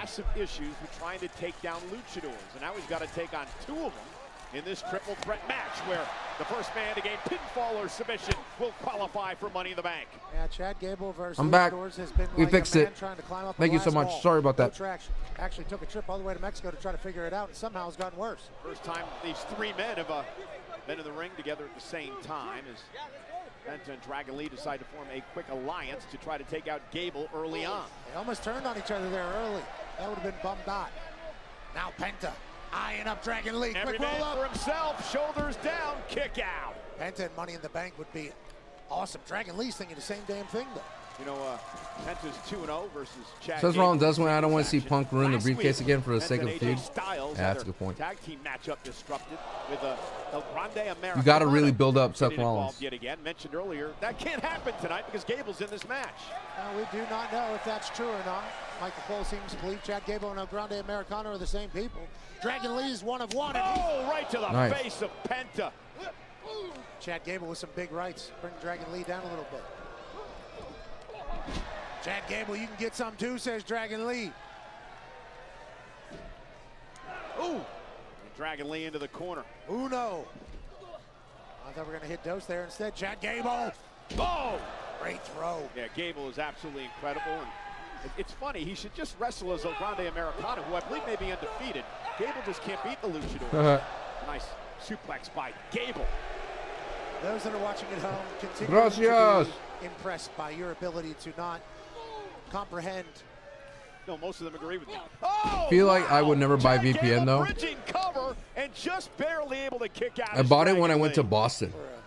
massive issues with trying to take down luchadors, and now he's got to take on 2 of them in this triple threat match where the first man to gain pinfall or submission will qualify for Money in the Bank. Yeah, Chad Gable versus I'm back. has been We like fixed a man it. trying to climb up Thank you so much. wall. Sorry about that. Actually took a trip all the way to Mexico to try to figure it out, and somehow it's gotten worse. First time these 3 men have been in the ring together at the same time as Penta and Dragon Lee decide to form a quick alliance to try to take out Gable early on. They almost turned on each other there early. That would have been bummed out. Now Penta eyeing up Dragon Lee. Every Quick roll man up. for himself, shoulders down, kick out. Penta and Money in the Bank would be awesome. Dragon Lee's thinking the same damn thing, though. You know, Penta's 2-0 versus Chad. Says Rollins does win. I don't want to see Punk ruin the briefcase again for the Penta sake of and the feud. AJ Styles Yeah, that's a good point. Tag team matchup disrupted with El Grande Americano. You got to really build up Seth getting Rollins. involved yet again. Mentioned earlier, that can't happen tonight because Gable's in this match. We do not know if that's true or not. Michael Cole seems to believe Chad Gable and El Grande Americano are the same people. Dragon Lee is 1 of 1. Oh, right to the face of Penta. Chad Gable with some big rights. Bring Dragon Lee down a little bit. Chad Gable, you can get some too, says Dragon Lee. Ooh. Dragon Lee into the corner. Uno. I thought we were going to hit Dose there instead. Chad Gable. Oh! Great throw. Yeah, Gable is absolutely incredible. And it's funny, he should just wrestle as El Grande Americano, who I believe may be undefeated. Gable just can't beat the luchadors. Nice suplex by Gable. Those that are watching at home continue to be impressed by your ability to not comprehend. No, most of them agree with me. Oh, I feel like I would never buy VPN though. Bridging cover and just barely able to kick out. I bought it when I went to Boston. For a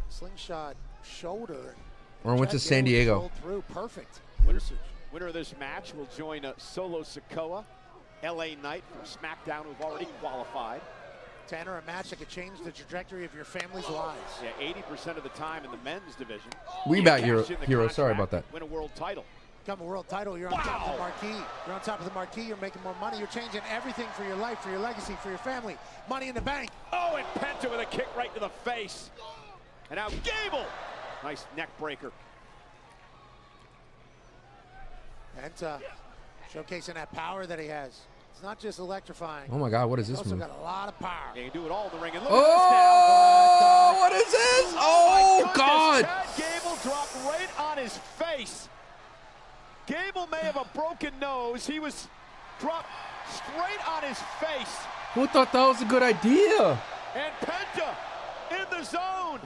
slingshot shoulder. Or I went to San Diego. Through perfect. Winner of this match will join Solo Sikoa, LA Knight from SmackDown, who've already qualified. Tanner, a match that could change the trajectory of your family's lives. Yeah, 80% of the time in the men's division. We back Hero. Sorry about that. Win a world title. Become a world title, you're on top of the marquee. You're on top of the marquee, you're making more money. You're changing everything for your life, for your legacy, for your family. Money in the Bank. Oh, and Penta with a kick right to the face. And now Gable. Nice neck breaker. Penta showcasing that power that he has. It's not just electrifying. Oh my God, what is this He's also move? got a lot of power. Yeah, you can do it all in the ring. And look Oh, at what is this? Oh, God. Chad Gable dropped right on his face. Gable may have a broken nose. He was dropped straight on his face. Who thought that was a good idea? And Penta in the zone.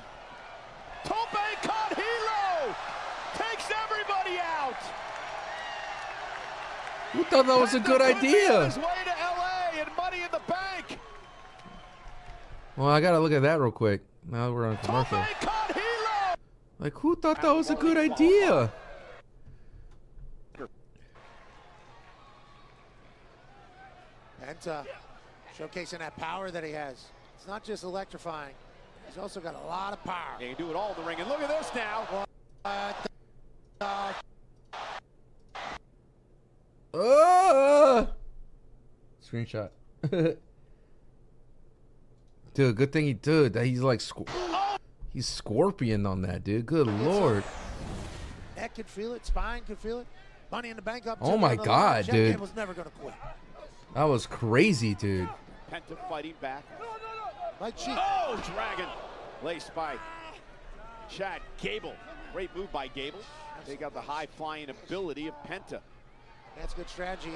Tope con hilo takes everybody out. Who thought that was a good idea? His way to LA and Money in the Bank. Well, I gotta look at that real quick. Now we're on commercial. Tope con hilo. Like, who thought that was a good idea? Penta showcasing that power that he has. It's not just electrifying. He's also got a lot of power. Yeah, you can do it all in the ring. And look at this now. Screenshot. Dude, good thing he did. He's like, he's Scorpion on that, dude. Good Lord. Neck could feel it. Spine could feel it. Money in the Bank up. Oh my God, dude. Chad was never going to quit. That was crazy, dude. Penta fighting back. Like cheap. Oh, Dragon. Laced by Chad Gable. Great move by Gable. They got the high-flying ability of Penta. That's good strategy.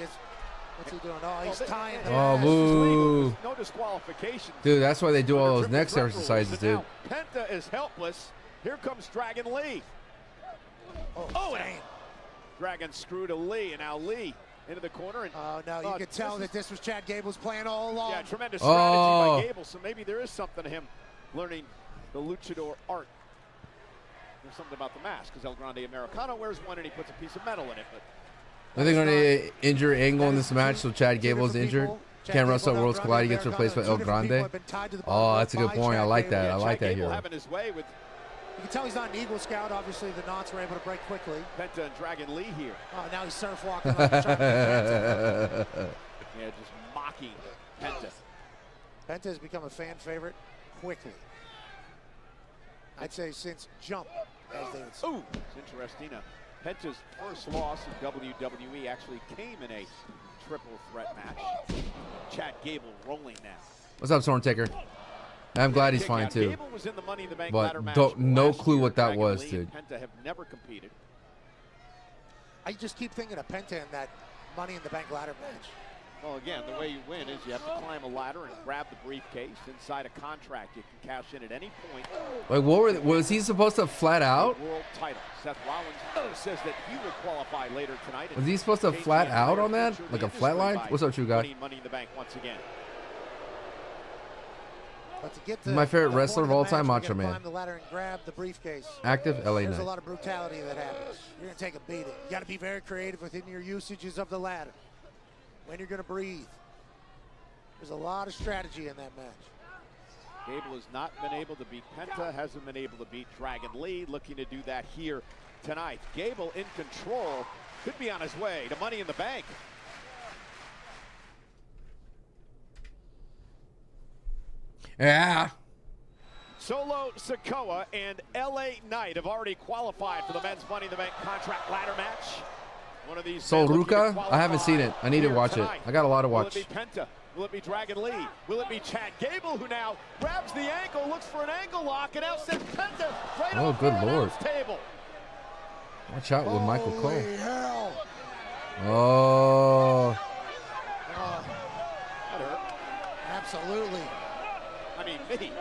What's he doing? Oh, he's tying. Oh, boo. No disqualification. Dude, that's why they do all those neck exercises, dude. Penta is helpless. Here comes Dragon Lee. Oh, and Dragon screw to Lee, and now Lee into the corner. And, oh, no, you could tell that this was Chad Gable's plan all along. Yeah, tremendous strategy by Gable, so maybe there is something to him learning the luchador art. There's something about the mask, because El Grande Americano wears one and he puts a piece of metal in it. But Are they going to injure Angle in this match so Chad Gable's injured? Can't wrestle at Worlds Collide. He gets replaced by El Grande. Oh, that's a good point. I like that. I like that here. Having his way with. You can tell he's not an Eagle Scout. Obviously, the knots were able to break quickly. Penta and Dragon Lee here. Oh, now he's surf walking. Like he's trying to yeah, just mocking Penta. Penta has become a fan favorite quickly. I'd say since Jump, as they would say. Ooh, it's interesting. Penta's first loss in WWE actually came in a triple threat match. Chad Gable rolling now. What's up, Storm Taker? I'm glad he's fine too. Gable was in the Money in the Bank But ladder match no last clue year. what that Dragon was, Lee dude. and Penta have never competed. I just keep thinking of Penta in that Money in the Bank ladder match. Well, again, the way you win is you have to climb a ladder and grab the briefcase. Inside a contract, you can cash in at any point. Like, what were was he supposed to flat out? World title. Seth Rollins says that he will qualify later tonight. Was he supposed to flat out on that? Like a flat line? What's up, True Guy? Money in the Bank once again. But to get He's my favorite wrestler of all time, Macho Man. Climb the ladder and grab the briefcase. Active LA There's a Knight. lot of brutality that happens. You're gonna take a beating. You got to be very creative within your usages of the ladder. When you're gonna breathe. There's a lot of strategy in that match. Gable has not been able to beat Penta, hasn't been able to beat Dragon Lee, looking to do that here tonight. Gable in control, could be on his way to Money in the Bank. Yeah. Solo Sikoa and LA Knight have already qualified for the men's Money in the Bank contract ladder match. One of these So Ruka, I haven't seen it. I need to watch it. I got a lot to watch. Will it be Penta? Will it be Dragon Lee? Will it be Chad Gable, who now grabs the ankle, looks for an ankle lock, and now sends Penta right off good the Lord. announce table. Watch out with Michael Cole. Holy hell. Oh. That hurt. Absolutely. I mean, me.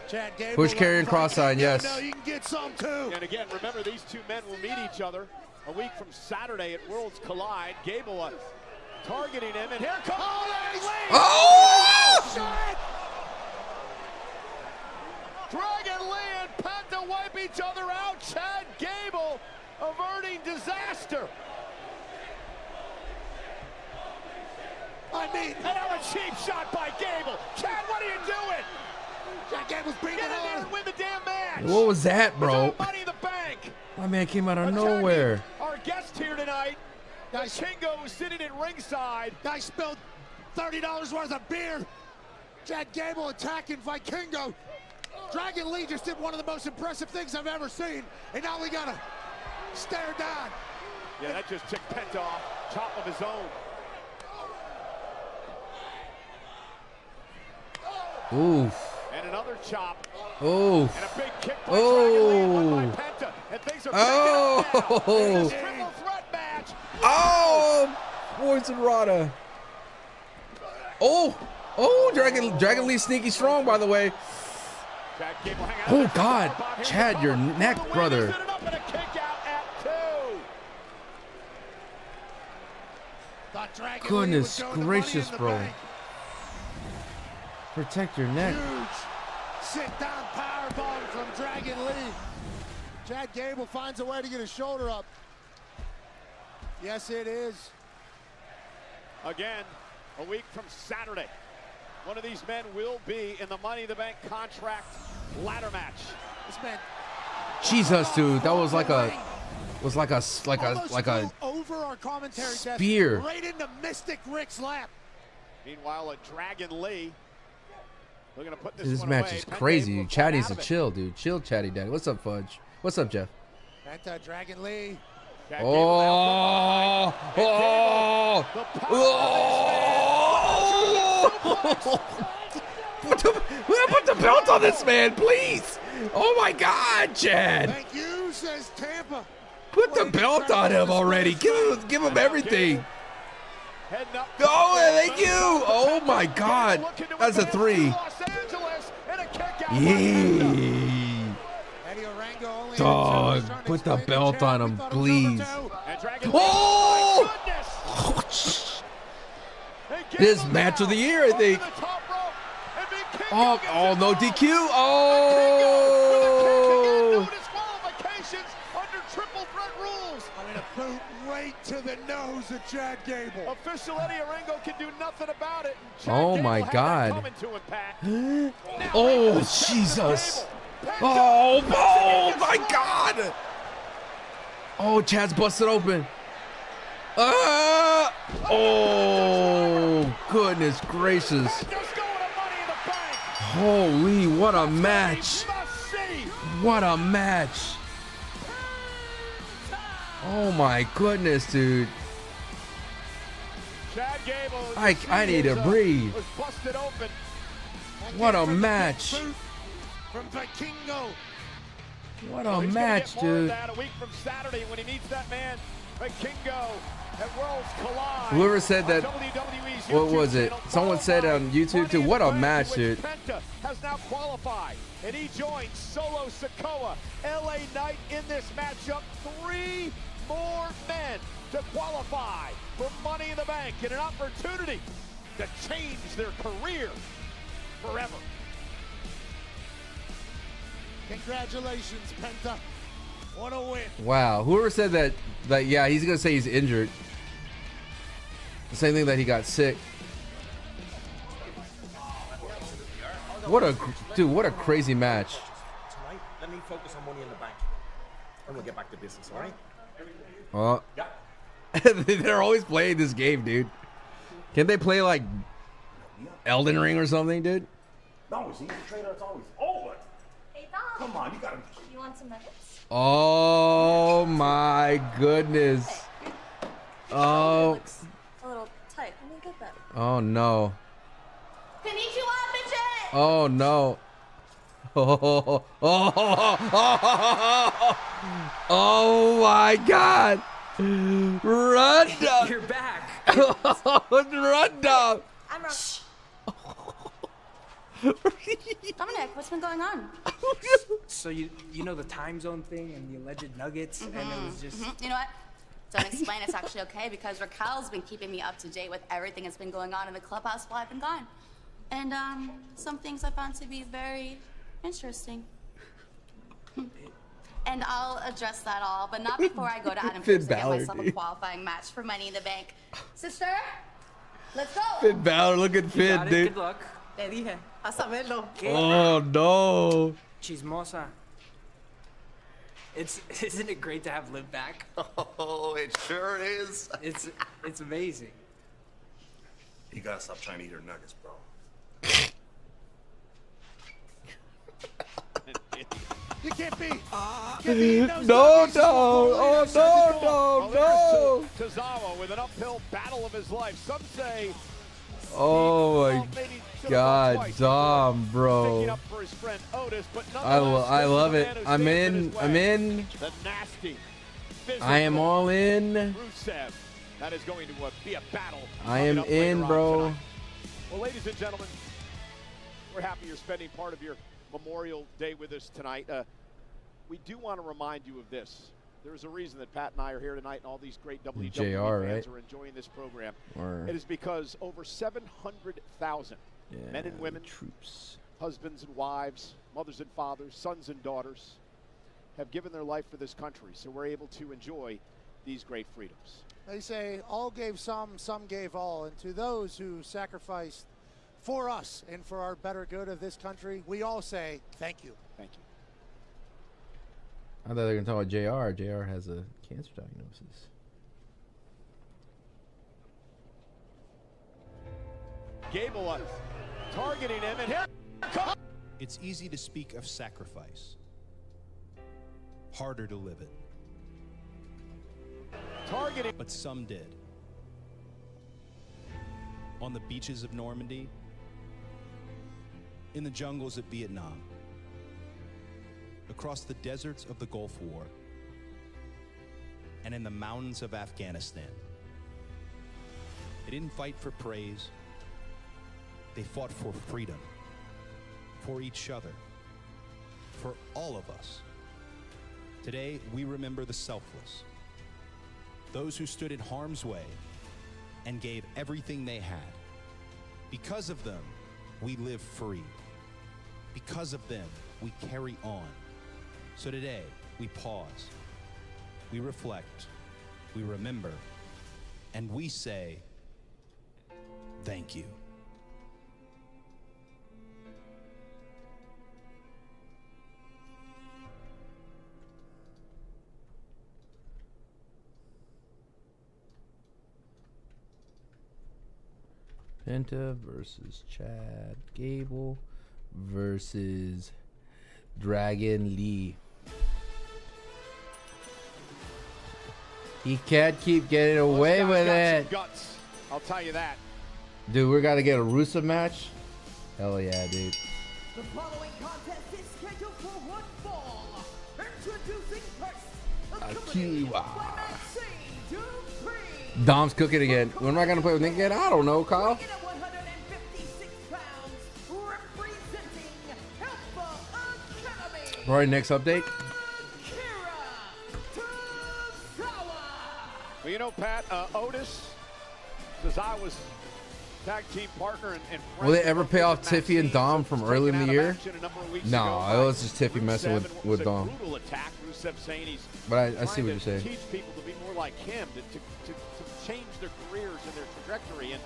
Chad Gable. Push carry and cross sign, yes. Now you can get some too. And again, remember, these two men will meet each other a week from Saturday at Worlds Collide. Gable targeting him, and here comes Oh! Shot! Dragon Lee and Penta wipe each other out. Chad Gable averting disaster. I mean, And now a cheap shot by Gable. Chad, what are you doing? Chad Gable's breathing Get in there hard. and win the damn match. What was that, bro? It's all Money in the Bank. My man came out of Attacking nowhere. Our guest here tonight, Guys, Kingo, was sitting at ringside. guy spilled $30 worth of beer. Chad Gable attacking Vikingo. Dragon Lee just did one of the most impressive things I've ever seen. And now we gotta stare down. Yeah, that just ticked Penta off. Chop of his own. Oof. And another chop. Oof. And a big kick by Dragon Lee and one by Penta. And things are picking up now. In this triple threat match. Oh! Poison Rada. Oh! Oh, Dragon Lee sneaky strong, by the way. Chad Gable hanging out. Oh, God. Chad, your neck, brother. Set it up and a kick out at 2. Thought Dragon Lee Goodness would go to Money gracious, in the bro. Bank. Protect your neck. Huge sit-down powerbomb from Dragon Lee. Chad Gable finds a way to get his shoulder up. Yes, it is. Again, a week from Saturday, one of these men will be in the Money in the Bank contract ladder match. This man Jesus, dude, that was like a almost flew over our commentary spear. desk, right into Mystic Rick's lap. Meanwhile, a Dragon Lee looking to put This one match away. is Penta crazy. able to Chad pull needs out to of it. chill, dude. Chill, Chatty Daddy. What's up, Fudge? What's up, Jeff? Penta, Dragon Lee. Chad Gable out Oh! from behind. Oh! The power of this man. Oh! Put the belt on this man, please! Oh my God, Chad! Thank you, says Tampa. Put the belt on him already. Give him everything. Heading up. Oh, thank you! Oh my God, that's a 3. Los Angeles and a kick out by Penta. Yee. Eddie Orango only Dog, trying to put the explain belt to on Chad. him, We thought it was number please. 2. And Dragon Lee, Oh! my goodness. And This Gable match of the now year, I over think. the top rope. And Big Kingo Oh, gets oh, no involved. DQ. No Oh! disqualifications under triple threat rules. I mean, a boot right to the nose of Chad Gable. Official Eddie Orango can do nothing about it. And Chad Oh, Gable my had that God. coming to him, Pat. Now, Oh, right to the center of Jesus. Gable. Penta Oh, fixing oh to my get God! Oh, Chad's busted open. Oh, goodness gracious. Panta's going to Money in the Bank. Holy, what a match. Must see. What a match. Oh my goodness, dude. Chad Gable, I need to breathe. was busted open. What a match. From Vikingo. What Well, a he's gonna match, get more of dude. that a week from Saturday when he meets that man, Vikingo, at Worlds Collide. Whoever said that, WWE's what YouTube was it? channel, Someone said on YouTube too, what a match, dude. Penta has now qualified, and he joins Solo Sikoa. LA Knight in this matchup. 3 more men to qualify for Money in the Bank and an opportunity to change their career forever. Congratulations, Penta. What a win. Wow, whoever said that, yeah, he's gonna say he's injured. The same thing that he got sick. What a what a crazy match. Tonight, let me focus on Money in the Bank, and we'll get back to business, all right? Oh, Yeah. they're always playing this game, dude. Can they play like Elden Ring or something, dude? No, see, the trainer, it's always over. Hey, Dom. Come on, you gotta. You want some nuggets? Oh my goodness. Oh. Looks a little tight. Let me get that. Oh no. Konnichiwa, bitches! Oh no. Oh my God. Run down. You're back. Run down. I'm wrong. Dominic, what's been going on? So you know the time zone thing and the alleged nuggets, and it was just You know what? Don't explain. It's actually okay because Raquel's been keeping me up to date with everything that's been going on in the clubhouse while I've been gone. And some things I found to be very interesting. And I'll address that all, but not before I go to Adam Finn Pearce to get Balor, myself a dude. qualifying match for Money in the Bank. Sister, let's go. Finn Balor, look at Finn, got it. dude. Good luck. Te dije, vas a verlo. Oh no. Chismosa. Isn't it great to have Liv back? Oh, it sure is. It's amazing. You gotta stop trying to eat her nuggets, bro. You can't be. No, oh no. Tozawa with an uphill battle of his life. Some say Oh my maybe should've God, gone twice Dom, before bro. sticking up for his friend Otis, but I nonetheless, love this it. is the man who I'm stands in. his I'm way. in. The nasty, I am physical all in. Rusev. That is going to be a battle. I coming am up later in, on bro. tonight. Well, ladies and gentlemen, we're happy you're spending part of your Memorial Day with us tonight. We do want to remind you of this. There's a reason that Pat and I are here tonight, and all these great WWE JR, fans right? are enjoying this program. Or It is because over 700,000 men and women, troops. husbands and wives, mothers and fathers, sons and daughters have given their life for this country, so we're able to enjoy these great freedoms. They say all gave some gave all. And to those who sacrificed for us and for our better good of this country, we all say thank you. Thank you. I thought they were gonna talk about JR. JR has a cancer diagnosis. Gable targeting him, and here comes. It's easy to speak of sacrifice, harder to live it, Targeting. but some did. On the beaches of Normandy, in the jungles of Vietnam, across the deserts of the Gulf War, and in the mountains of Afghanistan. They didn't fight for praise. They fought for freedom, for each other, for all of us. Today, we remember the selfless, those who stood in harm's way and gave everything they had. Because of them, we live free. Because of them, we carry on. So today, we pause, we reflect, we remember, and we say, thank you. Penta versus Chad Gable versus Dragon Lee. He can't keep getting away with it. Guts, I'll tell you that. Dude, we got to get a Rusev match. Hell yeah, dude. The following contest is scheduled for one fall. Introducing first, Akiwa. Maxine Dupree. Dom's cooking again. When am I going to play with Nick again? I don't know, Kyle. Weighing at 156 pounds, representing Alpha Academy. All right, next update. Well, you know, Pat, Otis, Tozawa's tag team partner and Will they ever pay off Tiffy and Dom from early in the year? No, it was just Tiffy messing with Dom. But I see what you're saying. Teach people to be more like him, to change their careers and their trajectory, and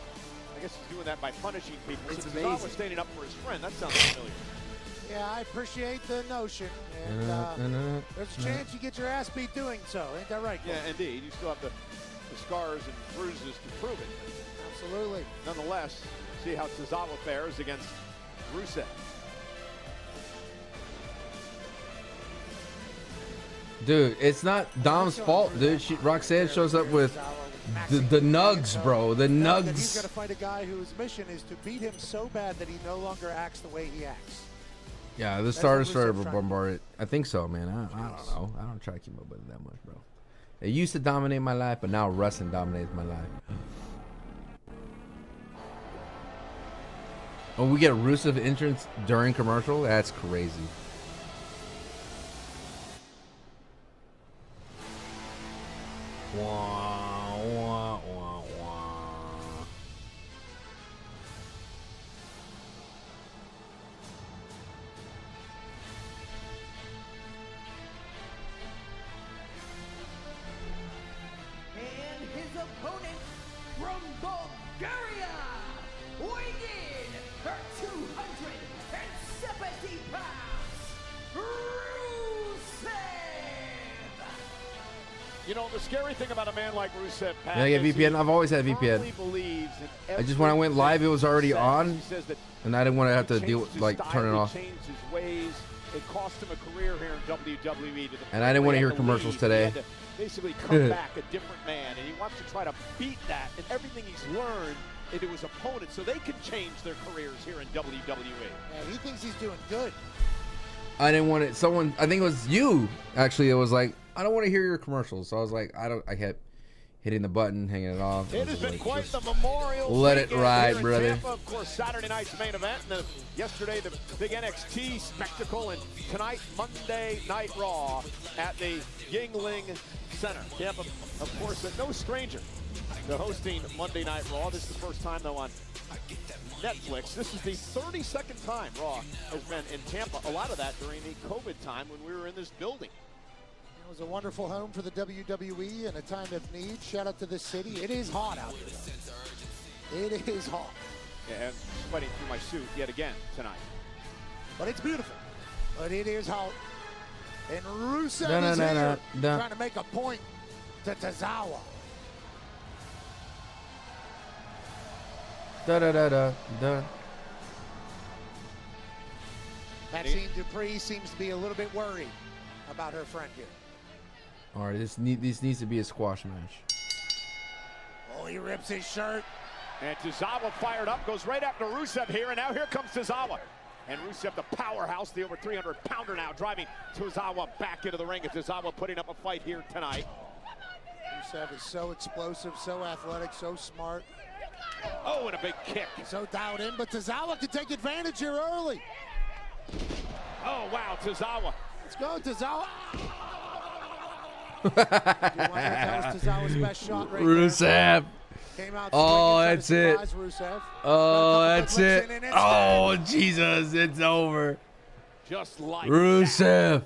I guess he's doing that by punishing people. It's so amazing. Tozawa standing up for his friend. That sounds familiar. Yeah, I appreciate the notion. And there's a chance you get your ass beat doing so. Ain't that right, Cole? Yeah, indeed. You still have the scars and bruises to prove it. Absolutely. Nonetheless, see how Tozawa fares against Rusev. Dude, it's not Dom's fault, dude. Roxanne shows up with the nugs, bro. The He's got nugs. to fight a guy whose mission is to beat him so bad that he no longer acts the way he acts. Yeah, the starters started to bombard it. I think so, man. I don't know. I don't try to keep up with it that much, bro. It used to dominate my life, but now wrestling dominates my life. Oh, we get Rusev entrance during commercial? That's crazy. Wah, wah, wah, wah. And his opponent from Bulgaria, weighing in at 270 pounds, Rusev. You know, the scary thing about a man like Rusev, Pat, Did I get is VPN? he I've always had firmly VPN. believes in I just when I went live, it was already everything he on, says. He says that and I didn't want to have to he deal changed his like style, turn it off. He changed his ways. It cost him a career here in WWE. And I didn't want to hear commercials today. He had to basically come back a different man, and he wants to try to beat that and everything he's learned into his opponents so they can change their careers here in WWE. Yeah, he thinks he's doing good. I didn't want it. Someone, I think it was you, actually. It was like, I don't want to hear your commercials. So I was like, I kept hitting the button, hanging it off. It has been quite the memorial. Let it weekend ride, here in brother. Tampa. Of course, Saturday night's main event, and yesterday the big NXT spectacle, and tonight Monday Night Raw at the Yingling Center. Tampa, of course, no stranger to hosting Monday Night Raw. This is the first time, though, on Netflix. This is the 32nd time Raw has been in Tampa. A lot of that during the COVID time when we were in this building. It was a wonderful home for the WWE in a time of need. Shout out to this city. It is hot out here. It is hot. Yeah, and sweating through my suit yet again tonight. But it's beautiful. But it is hot. And Rusev No, no, is no, here no, no. trying to make a point to Tozawa. Da da da da da. Maxine Dupree seems to be a little bit worried about her friend here. All right, this needs to be a squash match. Oh, he rips his shirt. And Tozawa fired up, goes right after Rusev here, and now here comes Tozawa. And Rusev, the powerhouse, the over 300-pounder now, driving Tozawa back into the ring. And Tozawa putting up a fight here tonight. Rusev is so explosive, so athletic, so smart. Oh, and a big kick. So dialed in, but Tozawa can take advantage here early. Oh, wow, Tozawa. Let's go, Tozawa. That was Tozawa's best shot right Rusev. there. Came out Oh, swinging, that's tried to it. surprise Rusev. Oh, Got a couple that's good it. licks in, and it's Oh, dead. Jesus, it's over. Just like Rusev.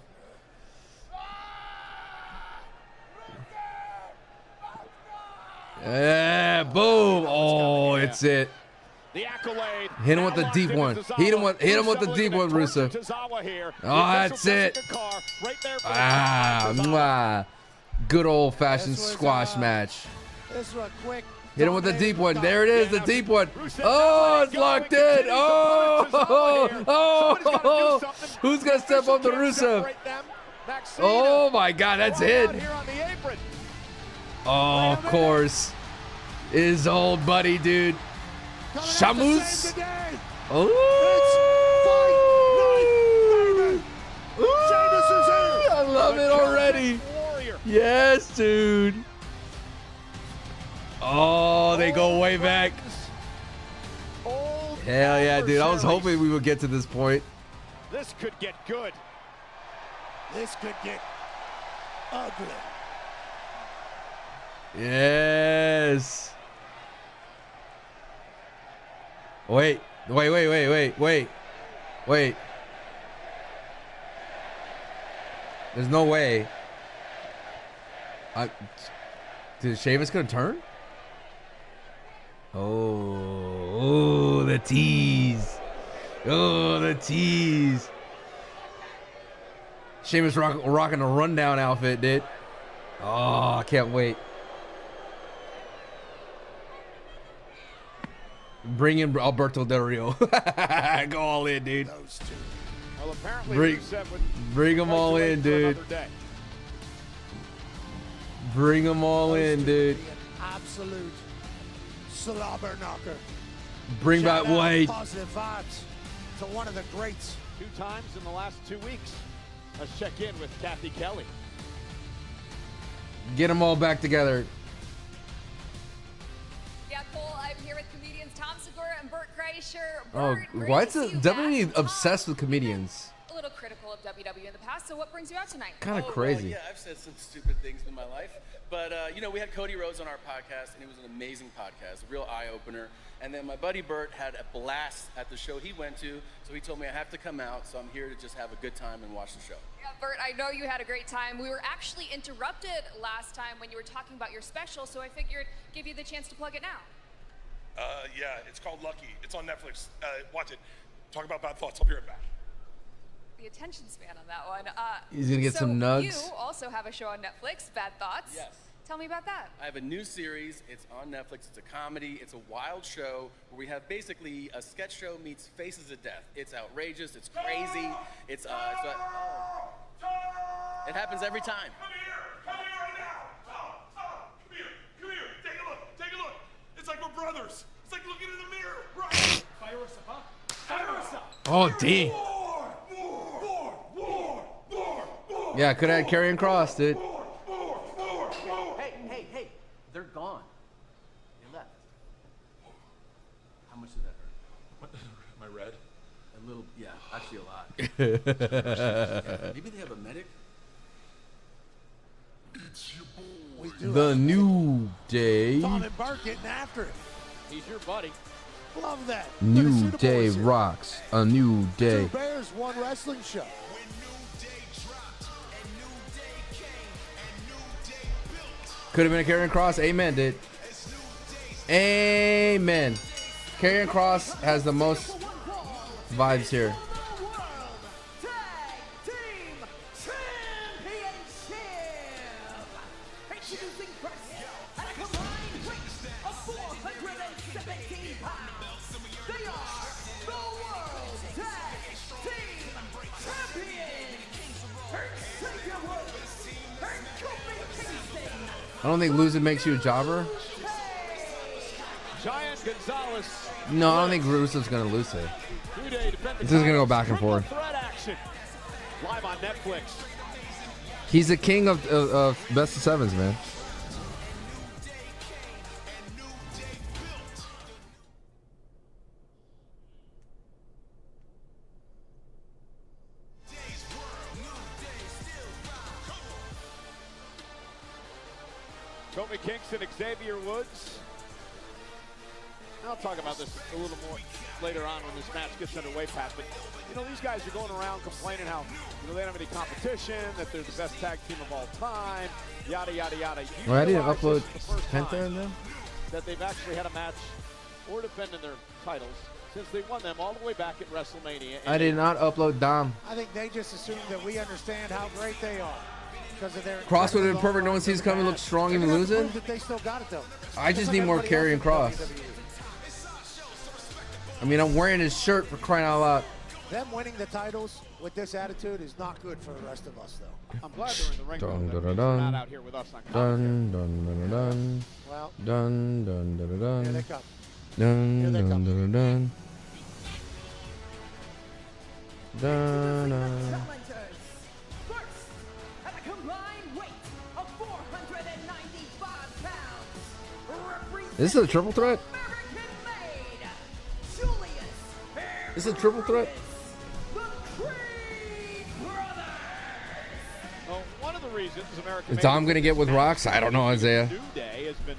Yeah, boom. Oh, it's it. the accolade. Hit him with the deep one. Hit him with the deep one, Rusev. Tozawa here. Oh, that's it. Right there for Ah, mwah. Good old-fashioned This was, squash match. This was a quick. Hit him with the deep one. There it is, the deep one. Rusev Oh, now it's letting go locked and in. continues to Oh, put Tozawa here. Somebody's gotta do oh, something. who's gonna step up to Can't Rusev? separate them. Maxine Oh my God, that's brought it. out here on the apron. Oh, of course. His old buddy, dude. Shamus. Oh. I love it already. Yes, dude. Oh, they go way back. Hell yeah, dude. I was hoping we would get to this point. This could get good. This could get ugly. Yes. Wait. There's no way. Dude, Sheamus gonna turn? Oh, the tease. Oh, the tease. Sheamus rocking a rundown outfit, dude. Oh, I can't wait. Bring in Alberto Del Rio. Go all in, dude. Those two. Well, apparently bring them all in, dude. Bring them all in, dude. Absolute slobber knocker. Bring back White. Positive vibes to one of the greats. 2 times in the last 2 weeks. Let's check in with Kathy Kelly. Get them all back together. Yeah, Cole, I'm here with comedians Tom Segura and Bert Kreischer. Oh, White's definitely obsessed with comedians. A little critical of WWE in the past, so what brings you out tonight? Kind of crazy. Yeah, I've said some stupid things in my life. But, you know, we had Cody Rhodes on our podcast, and it was an amazing podcast, a real eye-opener. And then my buddy Bert had a blast at the show he went to, so he told me I have to come out, so I'm here to just have a good time and watch the show. Yeah, Bert, I know you had a great time. We were actually interrupted last time when you were talking about your special, so I figured give you the chance to plug it now. Yeah, it's called Lucky. It's on Netflix. Watch it. Talk about bad thoughts. I'll be right back. The attention span on that one. He's gonna get some nugs. You also have a show on Netflix, Bad Thoughts. Yes. Tell me about that. I have a new series. It's on Netflix. It's a comedy. It's a wild show where we have basically a sketch show meets Faces of Death. It's outrageous. It's crazy. It happens every time. Come here right now. Tom, come here. Take a look. It's like we're brothers. It's like looking in the mirror. Right. Fire us up, huh? Fire us up. Oh, dang. More. Yeah, could have had Karrion Kross, dude. Hey. They're gone. They left. How much did that hurt? Am I red? A little, yeah, actually a lot. Maybe they have a medic? The New Day. Tom and Bart getting after it. He's your buddy. Love that. New Day rocks. A new day. Two Bears, one wrestling show. Could have been a Karrion Kross. Amen, dude. Amen. Karrion Kross has the most vibes here. I don't think losing makes you a jobber. Giant Gonzalez. No, I don't think Russo's going to lose it. This is going to go back and forth. Live on Netflix. He's the king of best of sevens, man. Kofi Kingston, Xavier Woods. I'll talk about this a little more later on when this match gets underway, Pat. But, you know, these guys are going around complaining how, you know, they don't have any competition, that they're the best tag team of all time, yada, yada, yada. Well, I didn't upload Penta in them. That they've actually had a match or defending their titles since they won them all the way back at WrestleMania. I did not upload Dom. I think they just assume that we understand how great they are. Kross would have been perfect. No one sees coming. Looks strong even losing. They still got it, though. I just need more Karrion Kross. I mean, I'm wearing his shirt for crying out loud. Them winning the titles with this attitude is not good for the rest of us, though. I'm glad they're in the ring. Dun, with dun, them. dun, They're dun. not out here with us on Dun, dun, dun, dun, dun. Well, Dun, dun, dun, dun, here they dun. come. Dun, Here they dun, come. dun, dun. Dun, dun. Challengers. First, at a combined weight of 495 pounds, Is this a triple threat? American-made Julius Is it a triple threat? the Creed Brothers. Well, one of the reasons America Is Dom gonna get with Rocks? I don't know, Isaiah. New Day has been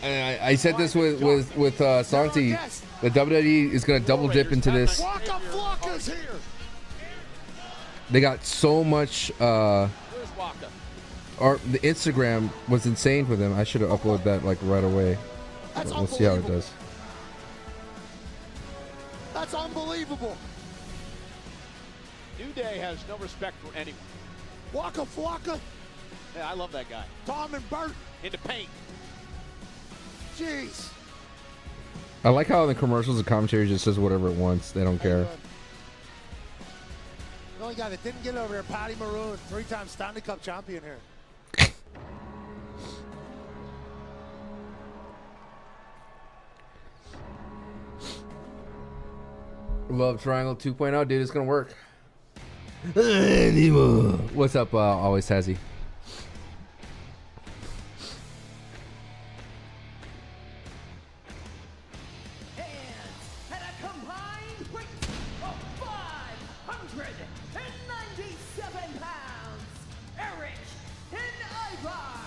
I said this with Santi. The WWE is gonna double dip into this. Waka Flocka's here. They got so much. Where's Waka? The Instagram was insane for them. I should have uploaded that like right away. That's We'll see how it unbelievable. does. That's unbelievable. New Day has no respect for anyone. Waka Flocka, Yeah, I love that guy. Tom and Bert. Into paint. Jeez. I like how in the commercials the commentary just says whatever it wants. They don't care. The only guy that didn't get over there, Patty Maroon, 3-time Stanley Cup champion here. Love Triangle 2.0, dude. It's gonna work. What's up, Always Tazzy? At a combined weight of 597 pounds, Eric and Ivar,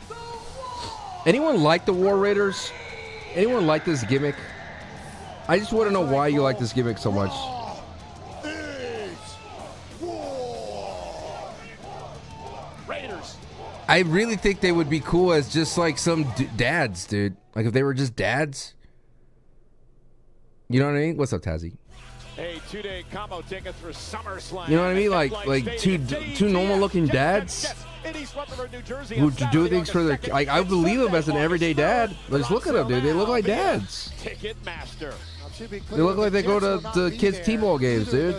the Wall. Anyone like the War Raiders? Anyone like this gimmick? I just want to know why you like this gimmick so much. Raiders. I really think they would be cool as just like some dads, dude. Like if they were just dads. You know what I mean? What's up, Tazzy? A 2-day combo ticket through SummerSlam. You know what I mean? Like two normal looking dads who do things for their. Like I believe them as an everyday dad. Just look at them, dude. They look like dads. Ticketmaster. They look like they go to kids' T-ball games, dude.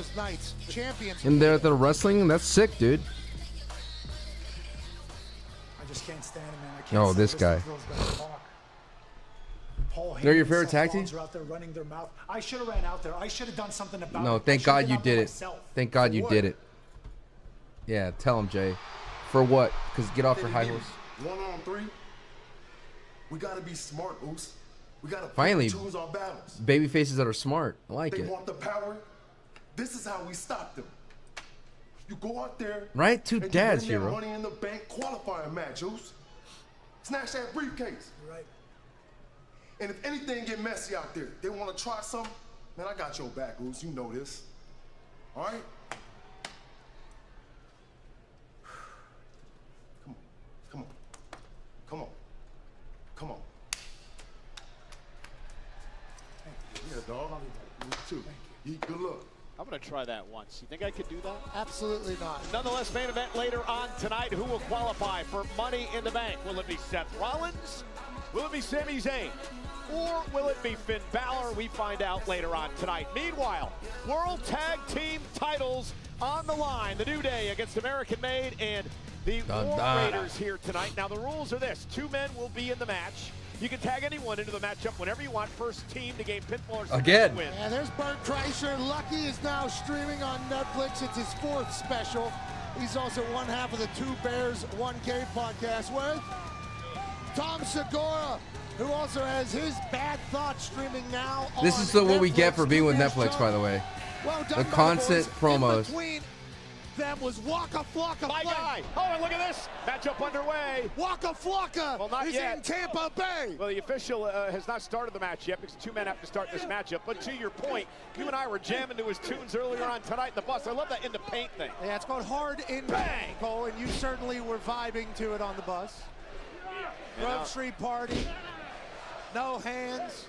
And they're at the wrestling. That's sick, dude. I just can't stand it, man. I can't Oh, this stand guy. those guys talk. Paul They're your Heyman, favorite Seth tag team? Rollins are out there running their mouth. I should have ran out there. I should have done something about it. No, I thank should have God been you out there did it. myself. Thank God you did it. Yeah, tell him, Jay. For what? Because get off your high horse. 1-on-3. We gotta be smart, Oos. We gotta Finally, choose our battles. baby faces that are smart. I like They it. want the power. This is how we stop them. You go out there, Right? Two and you dads, win that hero. Money in the Bank qualifying match, Oos. Snatch that briefcase. You're right. And if anything get messy out there, they want to try something, man, I got your back, Oos. You know this. All right? Come on. Come on. Come on. Come on. Yeah, dog. Me too. Good luck. I'm going to try that once. You think I could do that? Absolutely not. Nonetheless, main event later on tonight. Who will qualify for Money in the Bank? Will it be Seth Rollins? Will it be Sami Zayn? Or will it be Finn Balor? We find out later on tonight. Meanwhile, World Tag Team titles on the line. The New Day against American Made and the War Raiders here tonight. Now, the rules are this. 2 men will be in the match. You can tag anyone into the matchup whenever you want. First team to gain pinfall or Again. win. And there's Bert Kreischer. Lucky is now streaming on Netflix. It's his 4th special. He's also one half of the Two Bears, One Cave podcast with Tom Segura, who also has his Bad Thoughts streaming now. This on is what we get Netflix. for being with Two Bears Netflix, by the way. Well done The by constant boys. promos. In between them was Waka Flocka. My guy. Oh, and look at this. Matchup underway. Waka Flocka Well, not is yet. in Tampa Bay. Well, the official has not started the match yet because 2 men have to start this matchup. But to your point, you and I were jamming to his tunes earlier on tonight in the bus. I love that in the paint thing. Yeah, it's called Hard in Bang! Cole, and you certainly were vibing to it on the bus. Grove Street Party, no hands,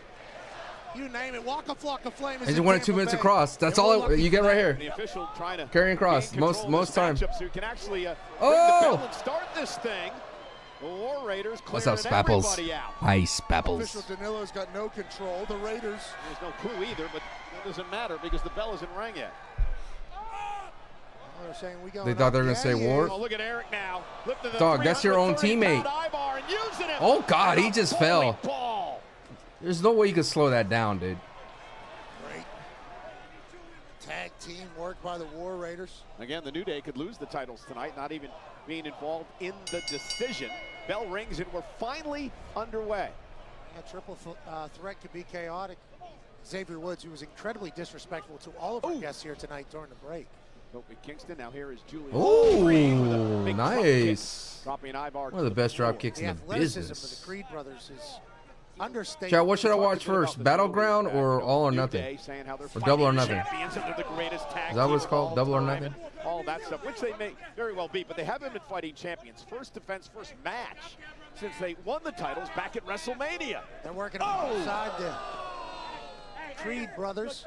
you name it. Waka Flocka Flame is I just in wanted Tampa 2 minutes Bay. across. That's And we're all lucky you get for right that. here. The official trying to Carrying cross gain control most of this time. matchup so you can actually ring Oh! the bell and start this thing. The War Raiders What's up, clearing Spapples? everybody out. Hi, Spapples. Official Danilo's got no control. The Raiders. There's no clue either, but It doesn't matter because the bell isn't rang yet. They're saying we go. They thought they were going to say war. Oh, look at Eric now. Dog, that's your own teammate. Oh, God, he just fell. There's no way you could slow that down, dude. Great tag team work by the War Raiders. Again, the New Day could lose the titles tonight, not even being involved in the decision. Bell rings and we're finally underway. A triple threat could be chaotic. Xavier Woods, who was incredibly disrespectful to all of our guests here tonight during the break. Kofi Kingston, now here is Julian. Oh, nice. Dropping Ivar. One of the best drop kicks in the athleticism business. of the Creed brothers is understated. Chad, what should I watch first? Battleground or All or Nothing? Or Double or Nothing? Is that what it's called? Double or Nothing? All that stuff, which they may very well be, but they haven't been fighting champions. First defense, first match since they won the titles back at WrestleMania. They're working alongside the Creed brothers.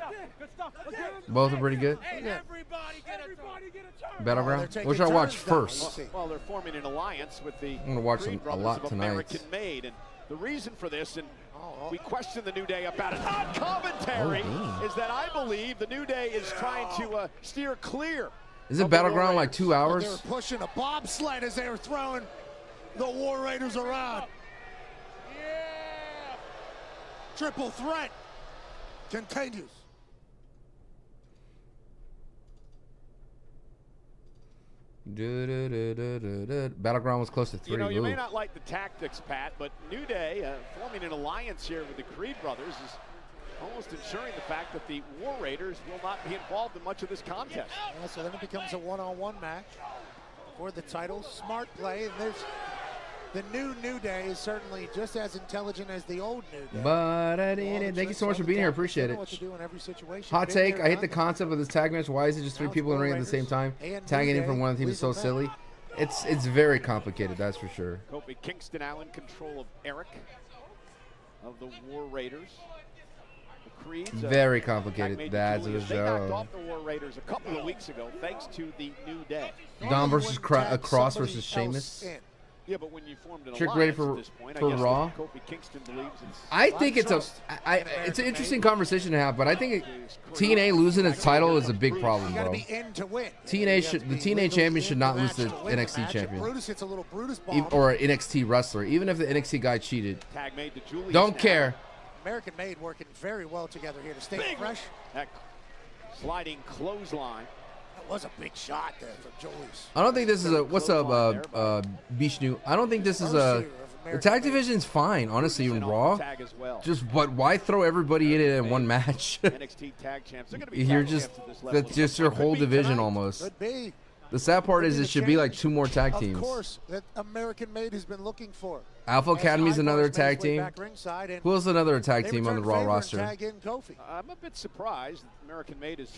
Both are pretty good. Battleground? What should I watch first? Well, they're forming an alliance with the I'm going to watch them a lot tonight. American Made, and the reason for this, and we question the New Day about it on commentary, is that I believe the New Day is trying to steer clear. Isn't Battleground like 2 hours? They were pushing a bobsled as they were throwing the War Raiders around. Yeah! Triple threat continues. Battleground was close to 3. You know, you may not like the tactics, Pat, but New Day forming an alliance here with the Creed brothers is almost ensuring the fact that the War Raiders will not be involved in much of this contest. Yeah, so then it becomes a one-on-one match for the titles. Smart play. And there's the New Day is certainly just as intelligent as the old New Day. But I did it. Thank you so much for being here. Appreciate it. What to do in every situation. Hot take. I hate the concept of this tag match. Why is it just 3 people in the ring at the same time? Tagging in from one team is so silly. It's very complicated, that's for sure. Kofi Kingston now in control of Eric of the War Raiders. The Creeds. Very complicated. That's a They knocked show. off the War Raiders a couple of weeks ago thanks to the New Day. Dom versus Cross versus Sheamus. Yeah, but when you formed an Trick ready alliance for at this point, for I guess Raw. Kofi Kingston believes it's I think it's it's an interesting conversation to have, but I think TNA losing its title is a big problem, You got to bro. be in to win. The TNA champion should not lose to the NXT champion Brutus hits a little Brutus bomb. or an NXT wrestler, even if the NXT guy cheated. tag made to Julius. Don't now. care. American Made working very well together here to stay fresh. That sliding clothesline. That was a big shot there from Julius. I don't think this is a what's up, Bishnu. I don't think this is a. The tag division's fine, honestly, in Raw. Tag as well. Just but why throw everybody in it in one match? NXT tag champs. They're gonna be You're tag just champs at this level. that's just your whole division almost. Could be. The sad part is it should be like 2 more tag teams. Of course, that American Made has been looking for. Alpha Academy's another tag team. Who else another tag team on the Raw roster? I'm a bit surprised that American Made is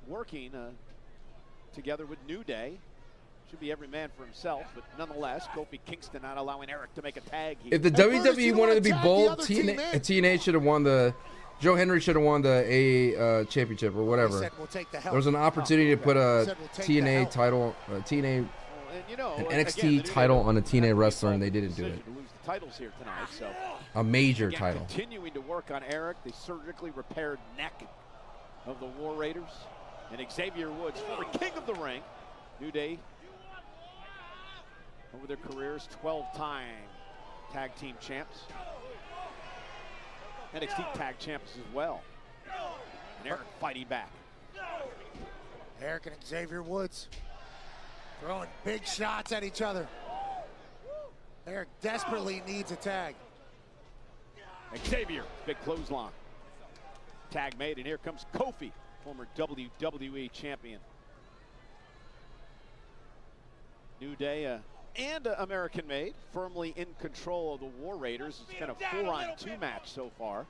working together with New Day. Should be every man for himself, but nonetheless, Kofi Kingston not allowing Eric to make a tag here. If the WWE wanted to be bold, TNA should have won the. Joe Henry should have won the A championship or whatever. There was an opportunity to put a TNA title, an NXT title on a TNA wrestler, and they didn't do it. Titles here tonight, so A major again, title. Continuing to work on Eric, the surgically repaired neck of the War Raiders, and Xavier Woods, former king of the ring. New Day, over their careers, 12-time tag team champs. NXT tag champs as well. And Eric fighting back. Eric and Xavier Woods throwing big shots at each other. Eric desperately needs a tag. Xavier, big clothesline. Tag made, and here comes Kofi, former WWE champion. New Day and American Made, firmly in control of the War Raiders. It's been a 4-on-2 match so far.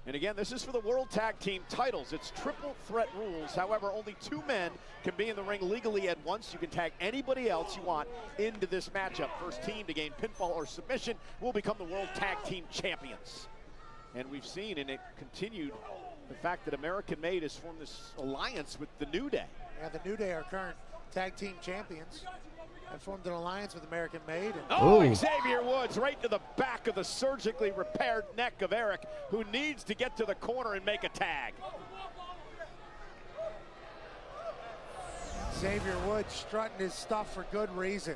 And again, this is for the World Tag Team titles. It's triple threat rules. However, only 2 men can be in the ring legally at once. You can tag anybody else you want into this matchup. First team to gain pinfall or submission will become the World Tag Team champions. And we've seen, and it continued, the fact that American Made has formed this alliance with the New Day. Yeah, the New Day are current tag team champions. I formed an alliance with American Made. And Xavier Woods right to the back of the surgically repaired neck of Eric, who needs to get to the corner and make a tag. Xavier Woods strutting his stuff for good reason.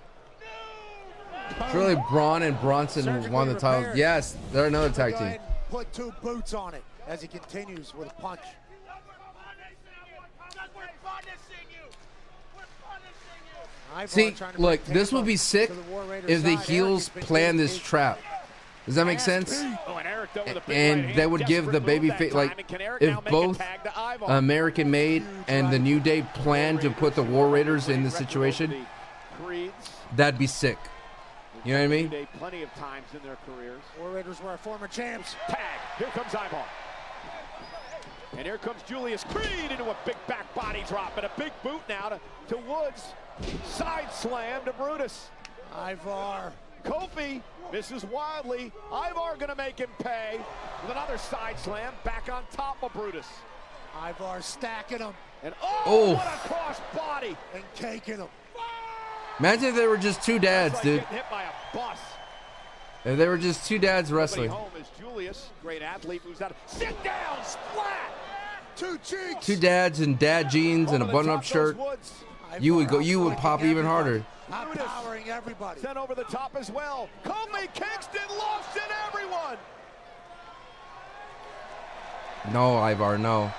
It's really Braun and Bronson who won the titles. Yes, they're another tag team. Put 2 boots on it as he continues with a punch. See, look, this would be sick if the heels plan this trap. Does that make sense? And that would give the babyface, like, if both American Made and the New Day plan to put the War Raiders in the situation, that'd be sick. You know what I mean? Plenty of times in their careers. War Raiders were our former champs. Tag. Here comes Ivar. And here comes Julius Creed into a big back body drop and a big boot now to Woods. Side slam to Brutus. Ivar. Kofi misses wildly. Ivar gonna make him pay with another side slam back on top of Brutus. Ivar stacking him. And what a cross body. And caking him. Imagine if they were just 2 dads, like dude. Getting hit by a bus. If they were just 2 dads wrestling. Home is Julius, great athlete, moves out. Sit down, splat. 2 cheeks. 2 dads in dad jeans and a button-up shirt. You would pop even harder. Powering everybody. Sent over the top as well. Kofi Kingston lost in everyone. No, Ivar, no.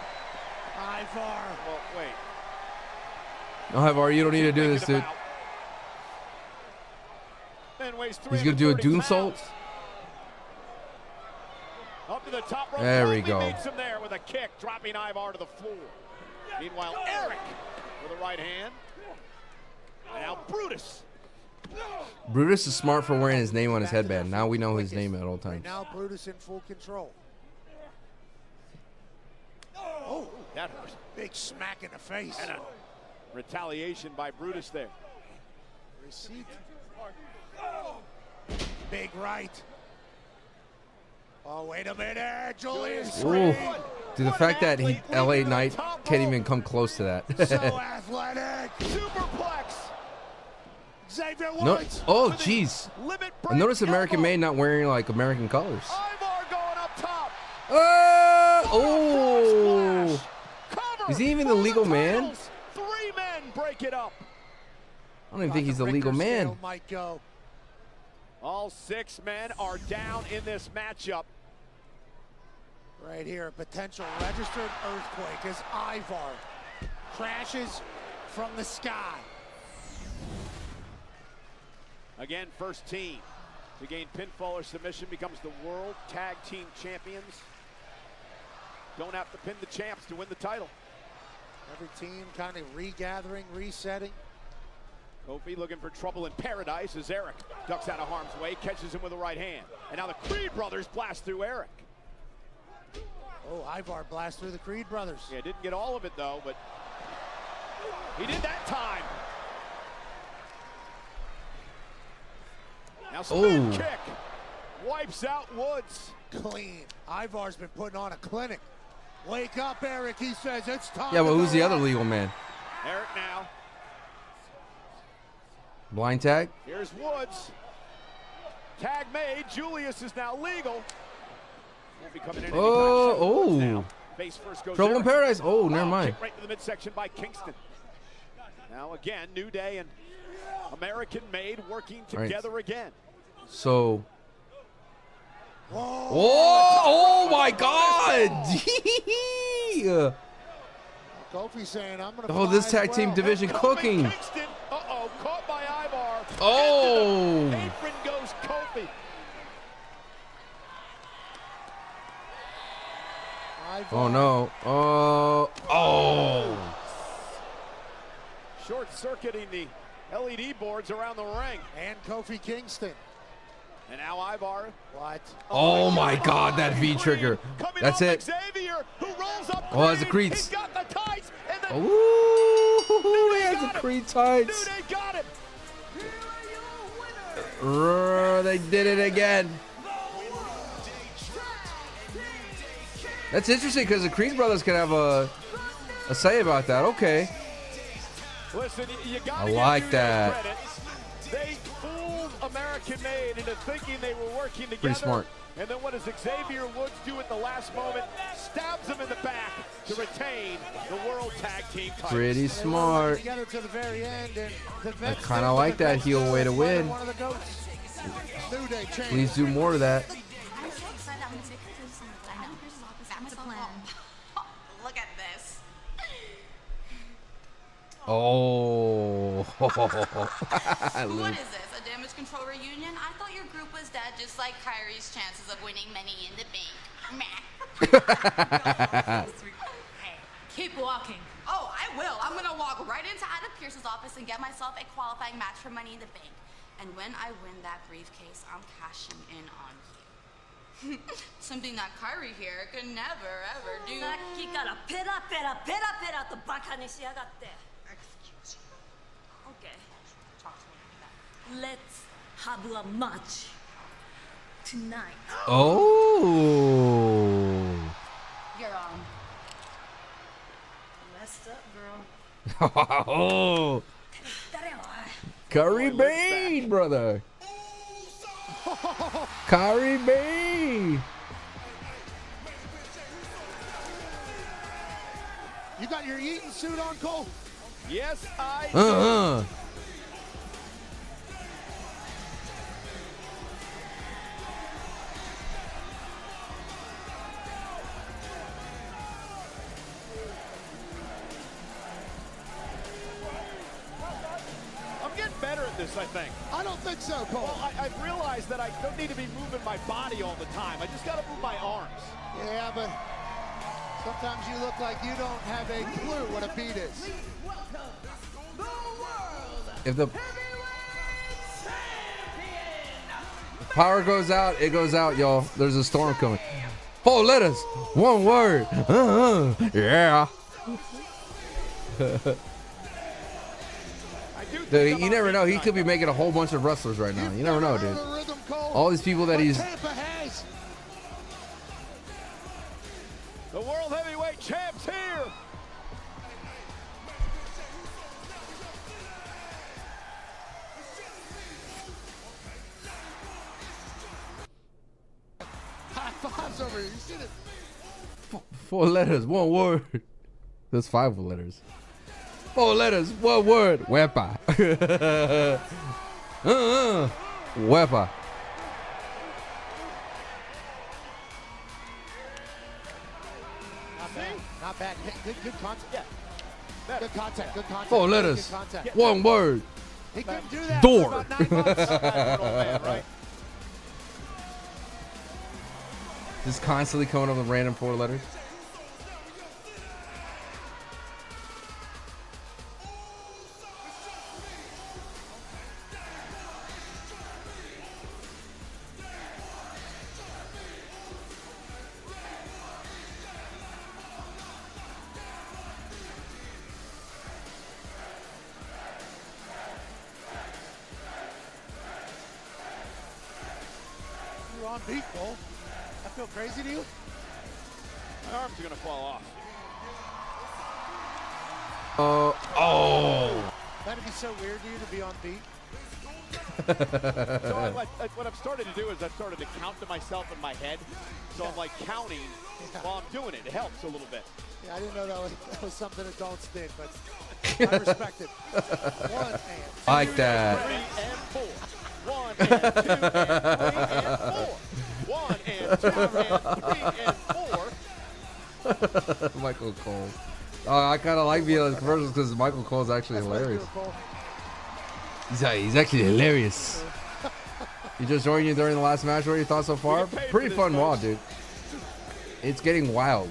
Ivar. Well, wait. No, Ivar, you don't need to do this, dude. He's gonna do a doomsault. Up to the top rope. There we Kofi go. Meets him there with a kick, dropping Ivar to the floor. Meanwhile, Eric with a right hand. And now Brutus. Brutus is smart for wearing his name on his headband. Now we know his name at all times. Now Brutus in full control. Oh, that hurt. Big smack in the face. And a retaliation by Brutus there. Receipt. Big right. Oh, wait a minute. Julius Creed. Dude, the fact that LA Knight can't even come close to that. So athletic. Superplex. Xavier No, Woods. oh, jeez. I noticed American Made not wearing like American colors. Ivar going up top. Oh! Is he even the legal man? 3 men break it up. I don't even think he's the legal man. Might go. All 6 men are down in this matchup. Right here, a potential registered earthquake as Ivar crashes from the sky. Again, first team to gain pinfall or submission becomes the World Tag Team Champions. Don't have to pin the champs to win the title. Every team kind of regathering, resetting. Kofi looking for trouble in paradise as Eric ducks out of harm's way, catches him with the right hand. And now the Creed brothers blast through Eric. Oh, Ivar blast through the Creed brothers. Yeah, didn't get all of it though, but he did that time. Now spin kick wipes out Woods. Clean. Ivar's been putting on a clinic. Wake up, Eric, he says. It's time. Yeah, but who's the other legal man? Eric now. Blind tag? Here's Woods. Tag made. Julius is now legal. Won't be coming in Oh. Face first goes Trouble in Eric. Paradise. Oh, never mind. Kick right to the midsection by Kingston. Now again, New Day and American Made working together again. So. Oh my God! Kofi saying, I'm gonna Oh, this tag team division cooking. Kingston, caught by Ivar. Oh! Apron goes Kofi. Oh no! Oh! Short-circuiting the LED boards around the ring. And Kofi Kingston. And now Ivar. What? Oh my God, that V trigger. That's it. Xavier, who rolls up Oh, that's the Creeds. He's got the tights. And the Ooh, he has the Creed tights. New Day got it. They did it again. That's interesting because the Creed brothers can have a say about that. Okay. Listen, you I like that. fooled American Made into thinking they were working together. Pretty smart. And then what does Xavier Woods do at the last moment? Stabs him in the back to retain the World Tag Team title. Pretty smart. Together to the very end, and the I kind of like that heel way to win. one of the goats. New Day champion. Please do more of that. I'm so excited. I'm going to take pictures of the office. Got myself home. Look at this. Oh. What is this? A damage control reunion? I thought your group was dead, just like Kyrie's chances of winning Money in the Bank. Meh. Hey, keep walking. Oh, I will. I'm gonna walk right into Adam Pearce's office and get myself a qualifying match for Money in the Bank. And when I win that briefcase, I'm cashing in on you. Something that Kyrie here could never ever do. さっきからペラペラペラペラとバカにしやがって。Okay. Let's have a match tonight. Oh. You're on. Messed up, girl. Oh. Curry Bane, brother. Curry Bane. You got your Eaton suit on, Cole? Yes, I do. I'm getting better at this, I think. I don't think so, Cole. Well, I've realized that I don't need to be moving my body all the time. I just got to move my arms. Yeah, but sometimes you look like you don't have a clue what a beat is. If the power goes out, it goes out, y'all. There's a storm coming. 4 letters, 1 word. Yeah. Dude, you never know. He could be making a whole bunch of wrestlers right now. You never know, dude. All these people that he's... The World Heavyweight Champ's here. High fives over here. You see it? 4 letters, 1 word. That's 5 letters. 4 letters, 1 word. Wepa. Wepa. Not bad. Good contact. Yeah. Good contact. Good contact. 4 letters, Good contact. 1 word. He couldn't do that Door. for about 9 months. Right? Just constantly coming up with random 4 letters. You're on beat, Cole. That feel crazy to you? My arms are going to fall off. Oh. That'd be so weird to you to be on beat. So what I've started to do is I've started to count to myself in my head. So I'm like counting while I'm doing it. It helps a little bit. Yeah, I didn't know that was something adults did, but I respect it. 1 and 2. I like that. 3 and 4. 1 and 2 and 3 and 4. 1 and 2 and 3 and 4. Michael Cole. I kind of like being on the commercials because Michael Cole's actually hilarious. He's actually hilarious. He just joined you during the last match. What are your thoughts so far? Pretty fun Raw, dude. It's getting wild.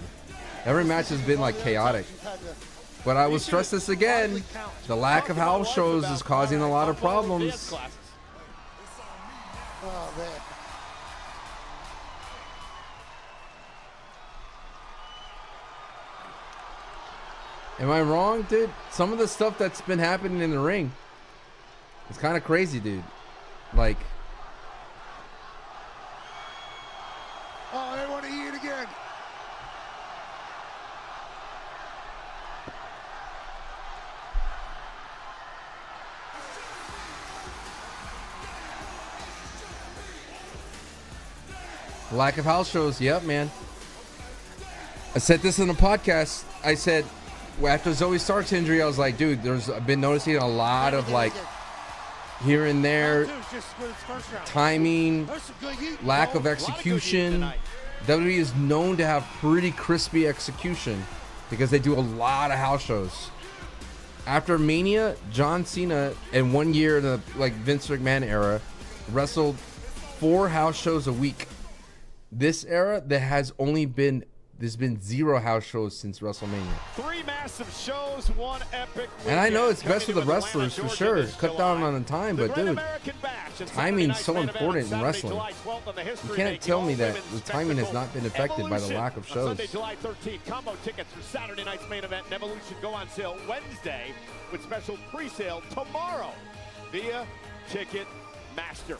Every match has been like chaotic. But I will stress this again. The lack of house shows is causing a lot of problems. Oh, man. Am I wrong, dude? Some of the stuff that's been happening in the ring, it's kind of crazy, dude. Like, oh, they want to eat it again. Lack of house shows. Yep, man. I said this in the podcast. I said after Zoe Stark's injury, I was like, dude, I've been noticing a lot of like here and there timing, lack of execution. WWE is known to have pretty crispy execution because they do a lot of house shows. After Mania, John Cena in 1 year in the like Vince McMahon era wrestled 4 house shows a week. This era, there's been 0 house shows since WrestleMania. 3 massive shows, 1 epic. And I know it's best for the wrestlers for sure. Cut down on the time, but dude, timing's so important in wrestling. You can't tell me that the timing has not been affected by the lack of shows. Sunday, July 13th. Combo tickets for Saturday night's main event and Evolution go on sale Wednesday with special pre-sale tomorrow via Ticketmaster.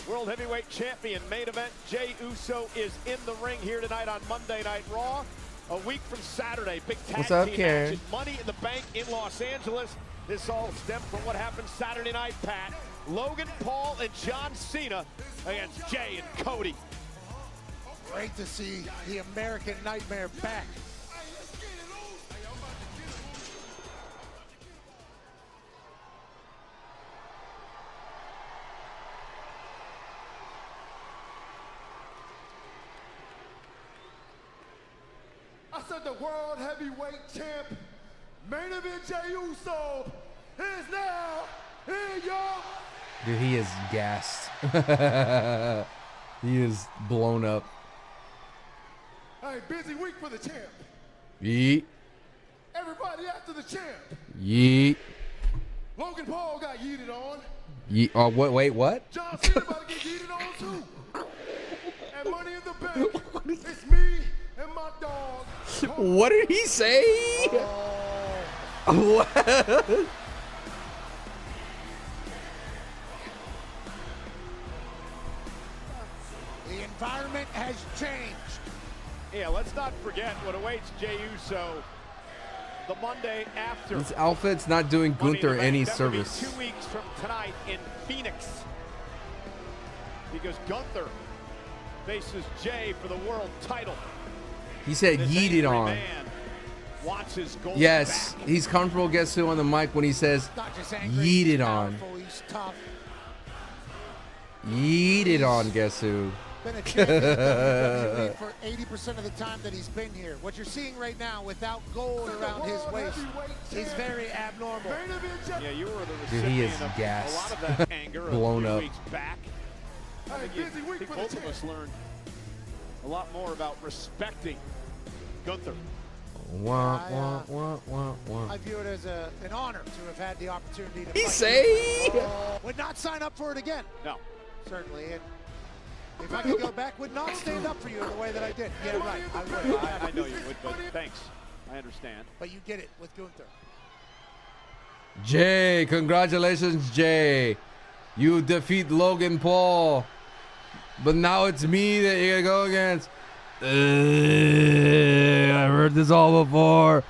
World Heavyweight Champion main event. Jey Uso is in the ring here tonight on Monday Night Raw. A week from Saturday, big tag team matches. Money in the Bank in Los Angeles. This all stemmed from what happened Saturday night, Pat. Logan Paul and John Cena against Jey and Cody. Great to see the American Nightmare back. I said the World Heavyweight Champ, main event Jey Uso, is now in your... Dude, he is gassed. He is blown up. Hey, busy week for the champ. Yeet. Everybody after the champ. Yeet. Logan Paul got yeeted on. Yeet. Oh, wait, what? John Cena about to get yeeted on too. And Money in the Bank, it's me and my dog. What did he say? What? The environment has changed. Yeah, let's not forget what awaits Jey Uso the Monday after. This outfit's not doing Gunther any service. 2 weeks from tonight in Phoenix. Because Gunther faces Jey for the world title. He said yeeted on. Yes, back. He's comfortable, guess who, on the mic when he says yeeted on. He's tough. Yeeted on, guess who. Been a champion for 80% of the time that he's been here. What you're seeing right now without gold around his waist is very abnormal. Yeah, you were the recipient Dude, he is of gassed. a lot of that anger Blown a few up. weeks back. I think both of us learned a lot more about respecting Gunther. Wah, wah, wah, wah, wah. I view it as an honor to have had the opportunity to He fight. say? Would not sign up for it again. No. Certainly. And if I could go back, would not stand up for you in the way that I did. Get it right. I would. I know you would, but thanks. I understand. But you get it with Gunther. Jey, congratulations, Jey. You defeat Logan Paul. But now it's me that you're going to go against. I've heard this all before.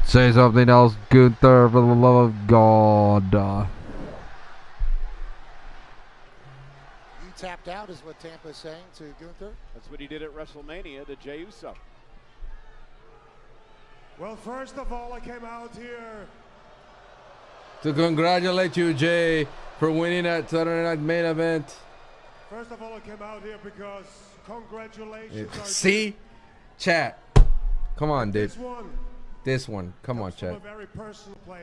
Say something else, Gunther, for the love of God. You tapped out is what Tampa's saying to Gunther. That's what he did at WrestleMania to Jey Uso. Well, first of all, I came out here to congratulate you, Jey, for winning that Saturday Night Main Event. First of all, I came out here because congratulations. See? Chat. Come on, dude. This one. Come on, chat.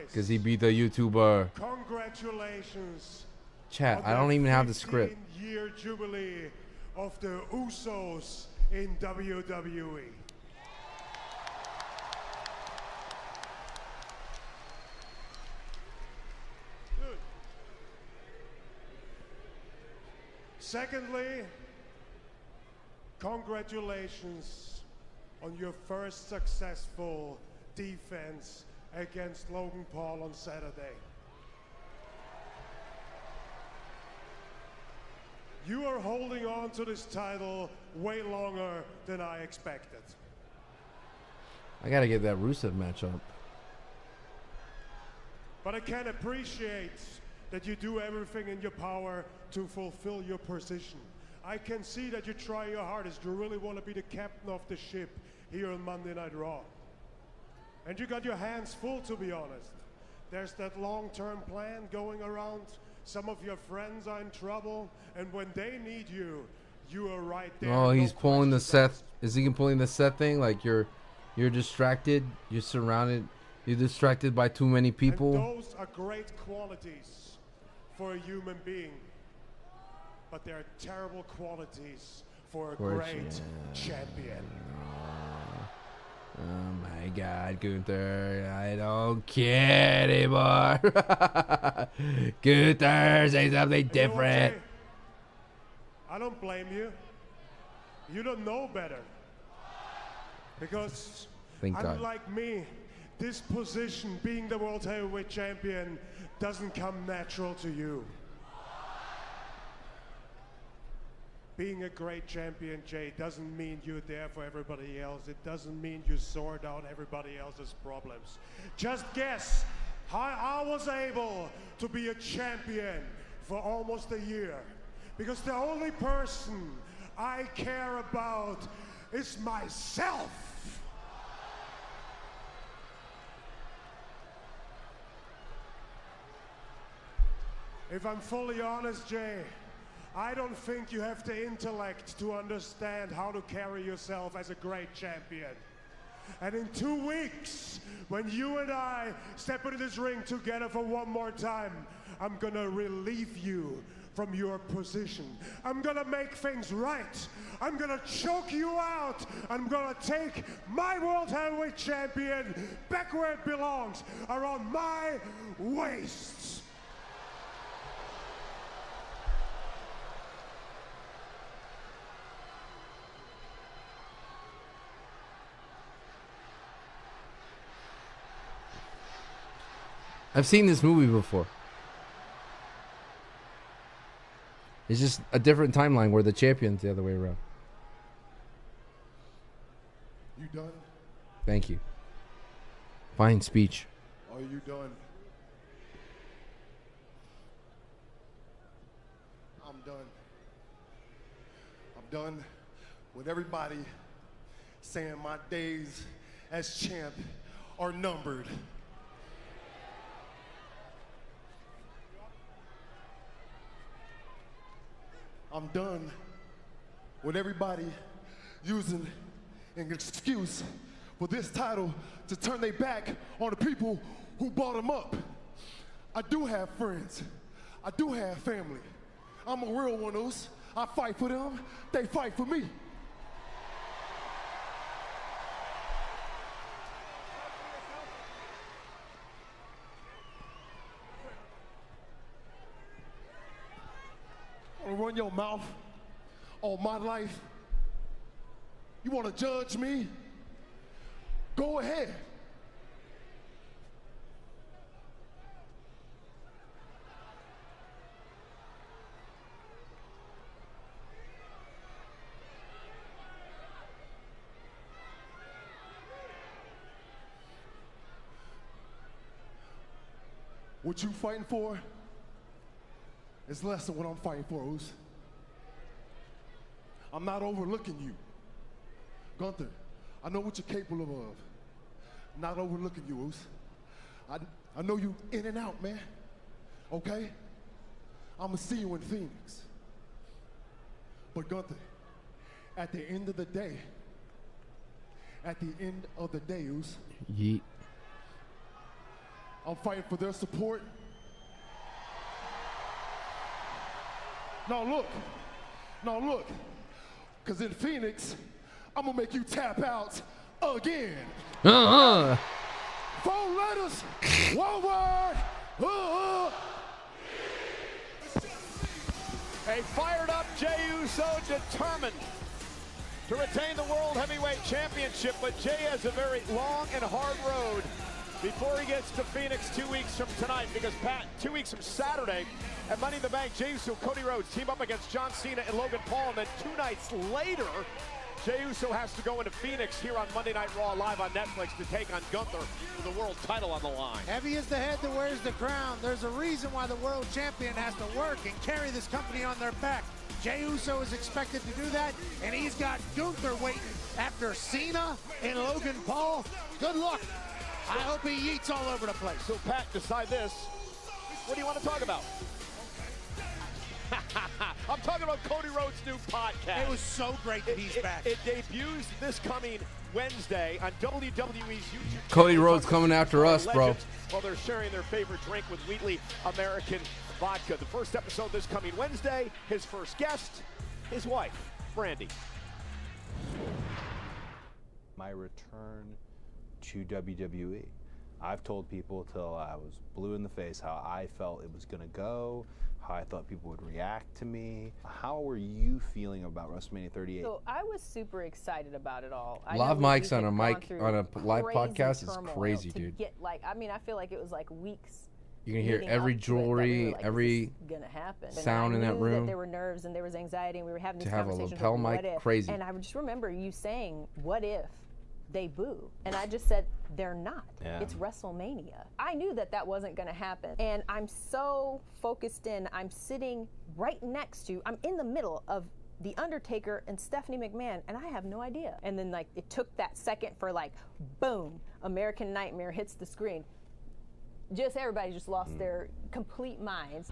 Because he beat the YouTuber. Congratulations. Chat, I don't even have the script. 15-year jubilee of the Usos in WWE. Secondly, congratulations on your first successful defense against Logan Paul on Saturday. You are holding on to this title way longer than I expected. I gotta get that Rusev match up. But I can appreciate that you do everything in your power to fulfill your position. I can see that you try your hardest. You really want to be the captain of the ship here on Monday Night Raw. And you got your hands full, to be honest. There's that long-term plan going around. Some of your friends are in trouble, and when they need you, you are right there. Oh, he's pulling the Seth. Is he pulling the Seth thing? Like you're distracted. You're surrounded. You're distracted by too many people. And those are great qualities for a human being, but they're terrible qualities for a great champion. Oh my God, Gunther, I don't care anymore. Gunther, say something different. I don't blame you. You don't know better. Because unlike me, this position, being the World Heavyweight Champion, doesn't come natural to you. Being a great champion, Jay, doesn't mean you're there for everybody else. It doesn't mean you sort out everybody else's problems. Just guess how I was able to be a champion for almost a year. Because the only person I care about is myself. If I'm fully honest, Jay, I don't think you have the intellect to understand how to carry yourself as a great champion. And in 2 weeks, when you and I step into this ring together for one more time, I'm gonna relieve you from your position. I'm gonna make things right. I'm gonna choke you out. I'm gonna take my World Heavyweight Champion back where it belongs, around my waist. I've seen this movie before. It's just a different timeline where the champion's the other way around. You done? Thank you. Fine speech. Are you done? I'm done. I'm done with everybody saying my days as champ are numbered. I'm done with everybody using an excuse for this title to turn their back on the people who brought them up. I do have friends. I do have family. I'm a real one of those. I fight for them. They fight for me. Run your mouth on my life? You want to judge me? Go ahead. What you fighting for is less than what I'm fighting for, Oos. I'm not overlooking you. Gunther, I know what you're capable of. I'm not overlooking you, Oos. I know you in and out, man. Okay? I'm gonna see you in Phoenix. But Gunther, at the end of the day, Oos, Yeet. I'm fighting for their support. Now look, because in Phoenix, I'm gonna make you tap out again. 4 letters, 1 word. A fired up Jey Uso, determined to retain the World Heavyweight Championship, but Jey has a very long and hard road before he gets to Phoenix 2 weeks from tonight, because Pat, 2 weeks from Saturday at Money in the Bank, Jey Uso, Cody Rhodes team up against John Cena and Logan Paul, and then 2 nights later Jey Uso has to go into Phoenix here on Monday Night Raw live on Netflix to take on Gunther with the world title on the line. Heavy is the head that wears the crown. There's a reason why the world champion has to work and carry this company on their back. Jey Uso is expected to do that, and he's got Gunther waiting after Cena and Logan Paul. Good luck. I hope he eats all over the place. So, Pat, decide this. What do you want to talk about? I'm talking about Cody Rhodes' new podcast. It was so great that he's back. It debuts this coming Wednesday on WWE's YouTube. Cody Rhodes coming after us, bro. While they're sharing their favorite drink with WIILL American Vodka. The first episode this coming Wednesday. His first guest, his wife, Brandy. My return to WWE. I've told people till I was blue in the face how I felt it was going to go, how I thought people would react to me. How were you feeling about WrestleMania 38? So I was super excited about it all. Live mics on a live podcast is crazy, dude. I mean, I feel like it was like weeks. You can hear every jewelry, every sound in that room. That there were nerves and there was anxiety, and we were having these to have a conversations. lapel mic, crazy. And I just remember you saying, "What if they boo?" And I just said, "They're not. Yeah. It's WrestleMania." I knew that that wasn't going to happen, and I'm so focused in. I'm sitting right next to. I'm in the middle of The Undertaker and Stephanie McMahon, and I have no idea. And then like it took that second for like, boom, American Nightmare hits the screen. Just everybody just lost their complete minds.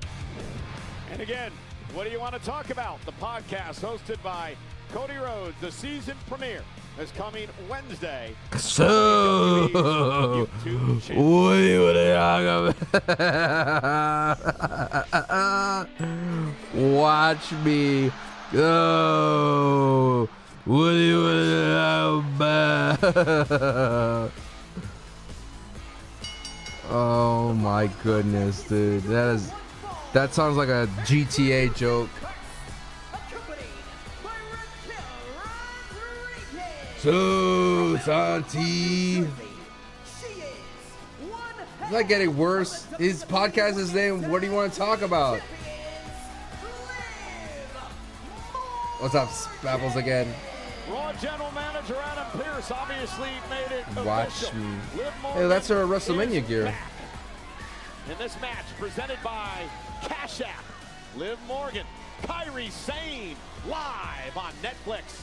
And again, what do you want to talk about? The podcast hosted by Cody Rhodes, the season premiere is coming Wednesday. So, what do you want to talk about? Watch me go. What do you want to talk about? Oh my goodness, dude. That sounds like a GTA joke. So, Santi. It's not getting worse. His podcast is named What Do You Want to Talk About? What's up, Spapples again? Raw General Manager Adam Pearce obviously made it Watch official. me. Hey, that's our WrestleMania gear. In this match, presented by Cash App, Liv Morgan, Kairi Sane, live on Netflix.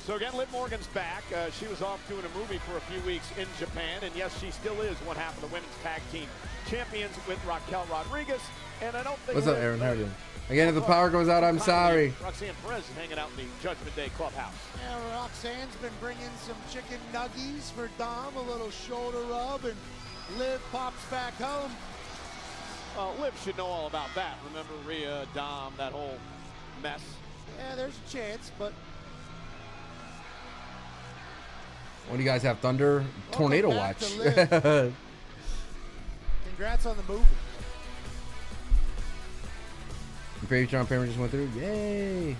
So again, Liv Morgan's back. She was off doing a movie for a few weeks in Japan, and yes, she still is one half of the women's tag team champions with Raquel Rodriguez. And I don't think. What's up, Aaron? How are you doing? Again, if the power goes out, I'm sorry. Roxanne Perez is hanging out in the Judgment Day clubhouse. Yeah, Roxanne's been bringing some chicken nuggies for Dom, a little shoulder rub, and Liv pops back home. Well, Liv should know all about that. Remember Rhea, Dom, that whole mess. Yeah, there's a chance, but. What do you guys have? Thunder? Tornado watch. Congrats on the movie. Your favorite John Payment just went through? Yay!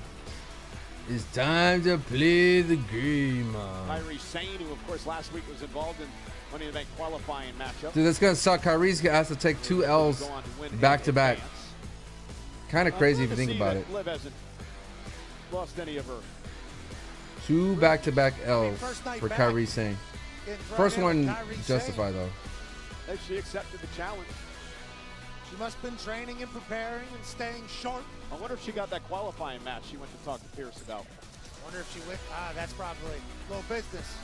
It's time to play the game. Kairi Sane, who of course last week was involved in Money in the Bank qualifying matchup. Dude, that's gonna suck. Kairi's has to take 2 L's back to back. Kind of crazy if you think about it. Liv hasn't lost any of her. 2 back-to-back L's for Kairi Sane. First one justified though. As she accepted the challenge. She must have been training and preparing and staying sharp. I wonder if she got that qualifying match she went to talk to Pierce about. I wonder if she went. That's probably a little business.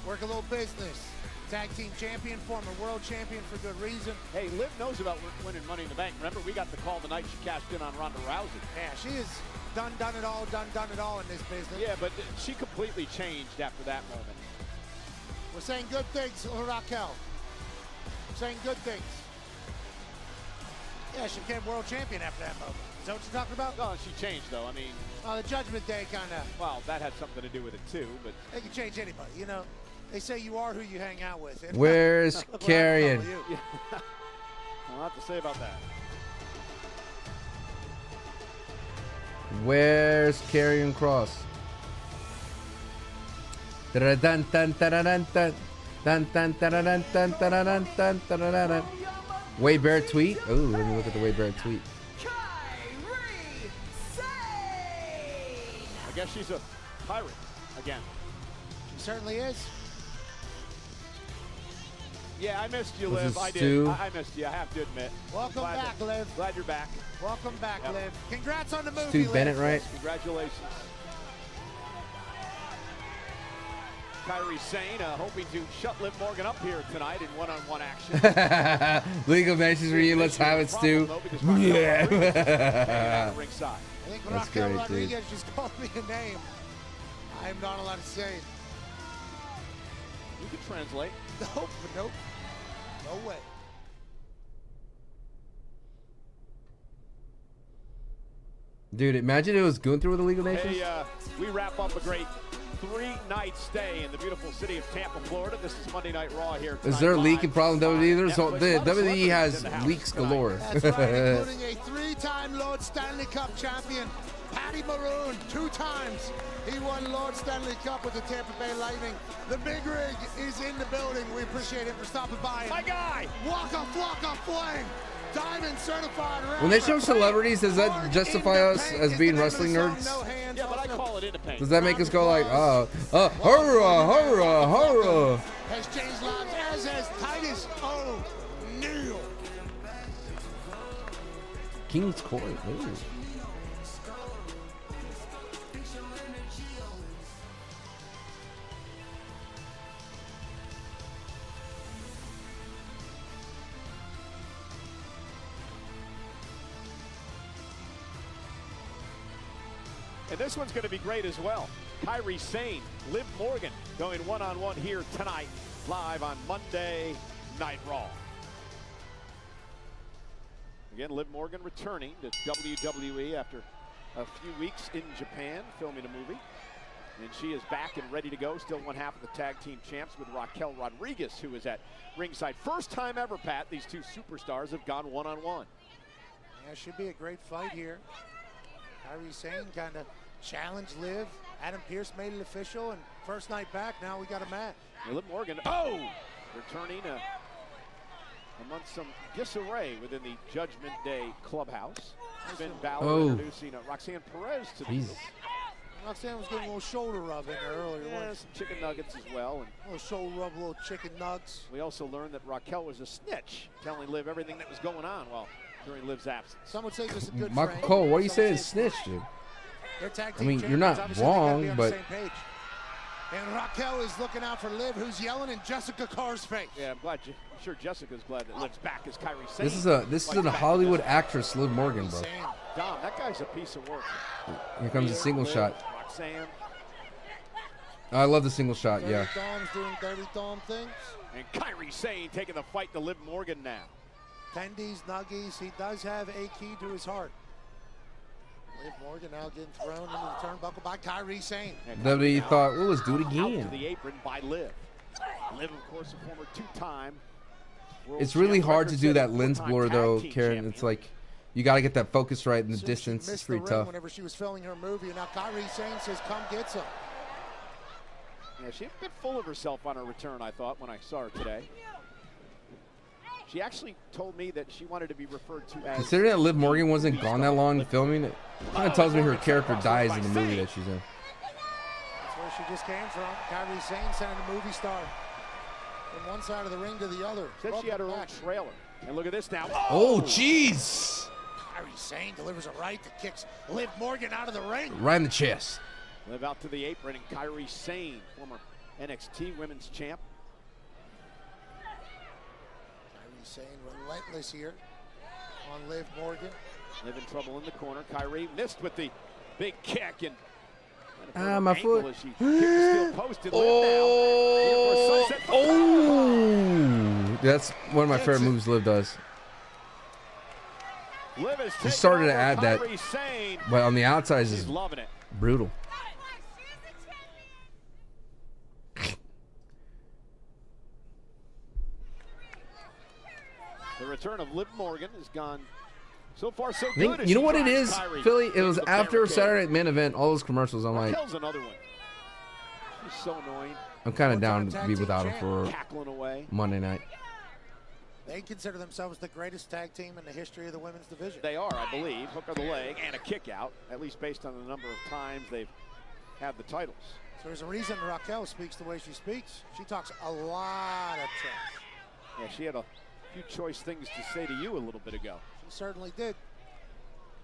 Work a little business. Tag team champion, former world champion for good reason. Hey, Liv knows about winning Money in the Bank. Remember, we got the call the night she cashed in on Ronda Rousey. Yeah, she has done it all in this business. Yeah, but she completely changed after that moment. We're saying good things, Raquel. We're saying good things. Yeah, she became world champion after that moment. Is that what you're talking about? No, she changed, though. I mean... the Judgment Day kind of... Well, that had something to do with it, too, but... They can change anybody, you know? They say you are who you hang out with. Where's Carrion? I'll have to say about that. Where's Karrion Kross? Wade Barrett tweet. Oh, let me look at the Wade Barrett tweet. I guess she's a pirate again. She certainly is. Yeah, I missed you, This Liv. is I Stu. did. I missed you. I have to admit. Welcome back, Liv. Glad you're back. Welcome back, Yep. Liv. Congrats on the movie, Stu Liv. Bennett, right? Congratulations. Kyrie Sane hoping to shut Liv Morgan up here tonight in one-on-one action. League of Nations reunion. Let's have it, Stu. Yeah. Ringside. I think That's Raquel great, Rodriguez just called me a name. I am not allowed to say it. You can translate. Nope, nope. No way. Dude, imagine it was Gunther with the League of Nations. Hey, we wrap up a great 3-night stay in the beautiful city of Tampa, Florida. This is Monday Night Raw here. Is there a leaking problem in WWE? There's Netflix. the WWE has leaks galore. That's right, including a 3-time Lord Stanley Cup champion, Patty Maroon, 2 times. He won Lord Stanley Cup with the Tampa Bay Lightning. The Big Rig is in the building. We appreciate him for stopping by. My guy! Waka Flocka Flame, Diamond Certified Rapper. When they show celebrities, does that justify us as being wrestling nerds? Yeah, but I call it in the paint. Does that make us go like, hurrah, hurrah, hurrah? Has changed lives, as has Titus O'Neil. King's Court. Ooh. And this one's going to be great as well. Kyrie Sane, Liv Morgan going one-on-one here tonight, live on Monday Night Raw. Again, Liv Morgan returning to WWE after a few weeks in Japan filming a movie. And she is back and ready to go. Still one half of the tag team champs with Raquel Rodriguez, who is at ringside. First time ever, Pat, these two superstars have gone one-on-one. Yeah, should be a great fight here. Kyrie Sane kind of challenged Liv. Adam Pearce made it official, and first night back, now we got a match. Liv Morgan, returning amongst some disarray within the Judgment Day clubhouse. Finn Balor introducing Roxanne Perez to the group. Roxanne was getting a little shoulder rub in there earlier. Yeah, some chicken nuggets as well. And a little shoulder rub, a little chicken nugs. We also learned that Raquel was a snitch, telling Liv everything that was going on during Liv's absence. Some would say this is a good Michael Cole, what are you saying? Snitch, dude. I mean, you're not wrong, but. And Raquel is looking out for Liv, who's yelling in Jessica Carr's face. Yeah, I'm sure Jessica's glad that Liv's back as Kyrie Sane. This is a Hollywood actress, Liv Morgan, bro. Dom, that guy's a piece of work. Here comes a single shot. Roxanne. I love the single shot, yeah. Dom's doing dirty Dom things. And Kyrie Sane taking the fight to Liv Morgan now. Tendies, nuggies, he does have a key to his heart. Liv Morgan now getting thrown into the turnbuckle by Kyrie Sane. WWE thought, well, let's do it Out again. to the apron by Liv. Liv, of course, a former 2-time world It's really champion, hard to do that record-setting lens full-time blur, tag though, team Karen. champion. It's like, you got to get that focus right in the So distance. she It's missed pretty the ring tough. whenever she was filming her movie, and now Kyrie Sane says, come get some. Yeah, she's a bit full of herself on her return, I thought, when I saw her today. She actually told me that she wanted to be referred to as... Considering that Liv Morgan wasn't gone that long filming, it kind of tells me her character dies in the movie that she's in. That's where she just came from. Kyrie Sane sending a movie star from one side of the ring to the other. Said she had her own trailer. And look at this now. Oh, jeez! Kyrie Sane delivers a right that kicks Liv Morgan out of the ring. Right in the chest. Liv out to the apron, and Kyrie Sane, former NXT Women's Champ. Kyrie Sane relentless here on Liv Morgan. Liv in trouble in the corner. Kyrie missed with the big kick, and my foot. as she kicked the steel post and Liv now. Oh! That's one of my favorite moves Liv does. Liv has Just started to add that, Kyrie Sane. but on the outside is She's loving it. brutal. The return of Liv Morgan has gone so far so I think, good. you know what it is, Philly? It was after Saturday Night Main Event, all those commercials. I'm like, Raquel's another one. He's so annoying. I'm kind of down to be without him for cackling away. Monday night. They consider themselves the greatest tag team in the history of the women's division. They are, I believe. Hook of the leg and a kick out, at least based on the number of times they've had the titles. So there's a reason Raquel speaks the way she speaks. She talks a lot of trash. Yeah, she had a few choice things to say to you a little bit ago. She certainly did.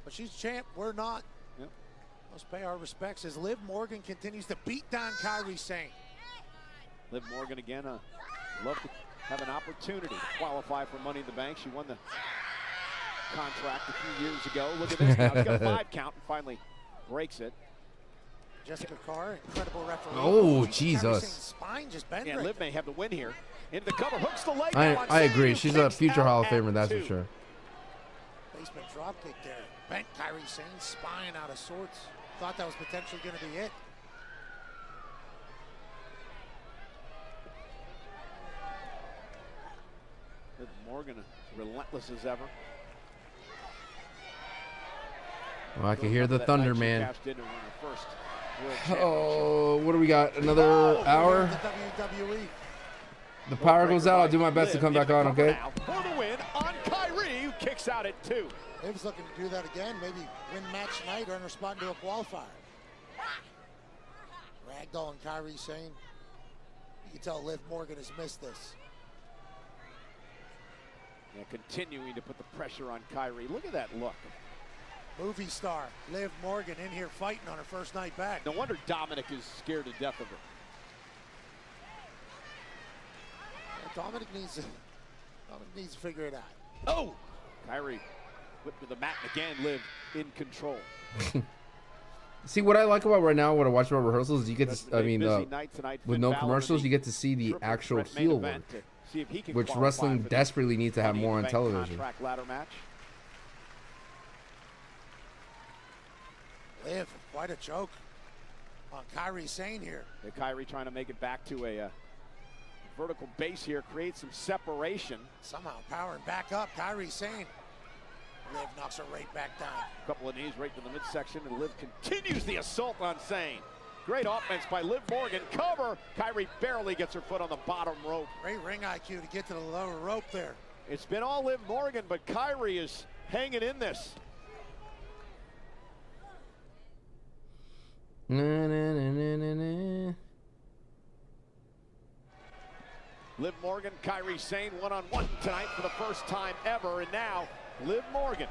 But she's champ, we're not. Yep. Let's pay our respects as Liv Morgan continues to beat down Kairi Sane. Liv Morgan again, love to have an opportunity to qualify for Money in the Bank. She won the contract a few years ago. Look at this now. She's got a 5 count and finally breaks it. Jessica Carr, incredible referee. Oh, Jesus. Spine just bent. Yeah, Liv may have the win here. Into the cover, hooks the leg. I agree. She's a future Hall of Famer, that's for sure. Basement drop kick there. Bent Kairi Sane's spine out of sorts. Thought that was potentially going to be it. Liv Morgan, relentless as ever. Well, I can hear the thunder, man. Oh, what do we got? Another hour? The power goes out. I'll do my best to come back on, okay? For the win on Kairi, who kicks out at 2. Liv's looking to do that again. Maybe win match tonight or respond to a qualifier. Ragdoll and Kairi Sane. You can tell Liv Morgan has missed this. Yeah, continuing to put the pressure on Kairi. Look at that look. Movie star Liv Morgan in here fighting on her first night back. No wonder Dominic is scared to death of her. Yeah, Dominic needs to figure it out. Oh! Kairi whipped to the mat again. Liv in control. See, what I like about right now, what I watch about rehearsals, is you get to, I mean, with no commercials, you get to see the actual heel work, which wrestling desperately needs to have more on television. Ladder match. Liv, quite a choke on Kairi Sane here. Yeah, Kairi trying to make it back to a vertical base here, create some separation. Somehow powering back up, Kairi Sane. Liv knocks her right back down. A couple of knees right to the midsection, and Liv continues the assault on Sane. Great offense by Liv Morgan. Cover. Kairi barely gets her foot on the bottom rope. Great ring IQ to get to the lower rope there. It's been all Liv Morgan, but Kairi is hanging in this. Na, na, na, na, na, na. Liv Morgan, Kairi Sane one-on-one tonight for the first time ever, and now Liv Morgan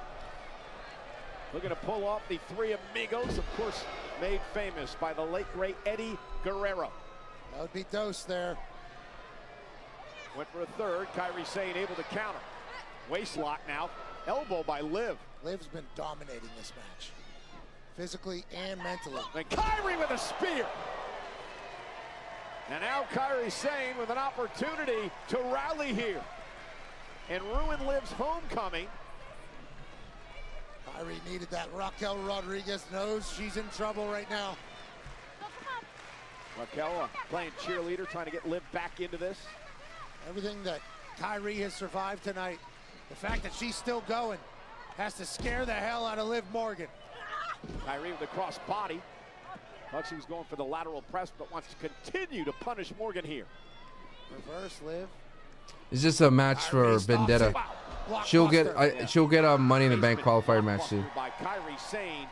looking to pull off the Three Amigos, of course, made famous by the late, great Eddie Guerrero. That would be Dose there. Went for a third. Kairi Sane able to counter. Waist lock now. Elbow by Liv. Liv's been dominating this match, physically and mentally. And Kairi with a spear. And now Kairi Sane with an opportunity to rally here and ruin Liv's homecoming. Kairi needed that. Raquel Rodriguez knows she's in trouble right now. Raquel playing cheerleader, trying to get Liv back into this. Everything that Kairi has survived tonight, the fact that she's still going, has to scare the hell out of Liv Morgan. Kairi with the cross body. Thought she was going for the lateral press, but wants to continue to punish Morgan here. Reverse Liv. It's just a match for Vendetta. She'll get a Money in the Bank qualifier match too. By Kairi Sane.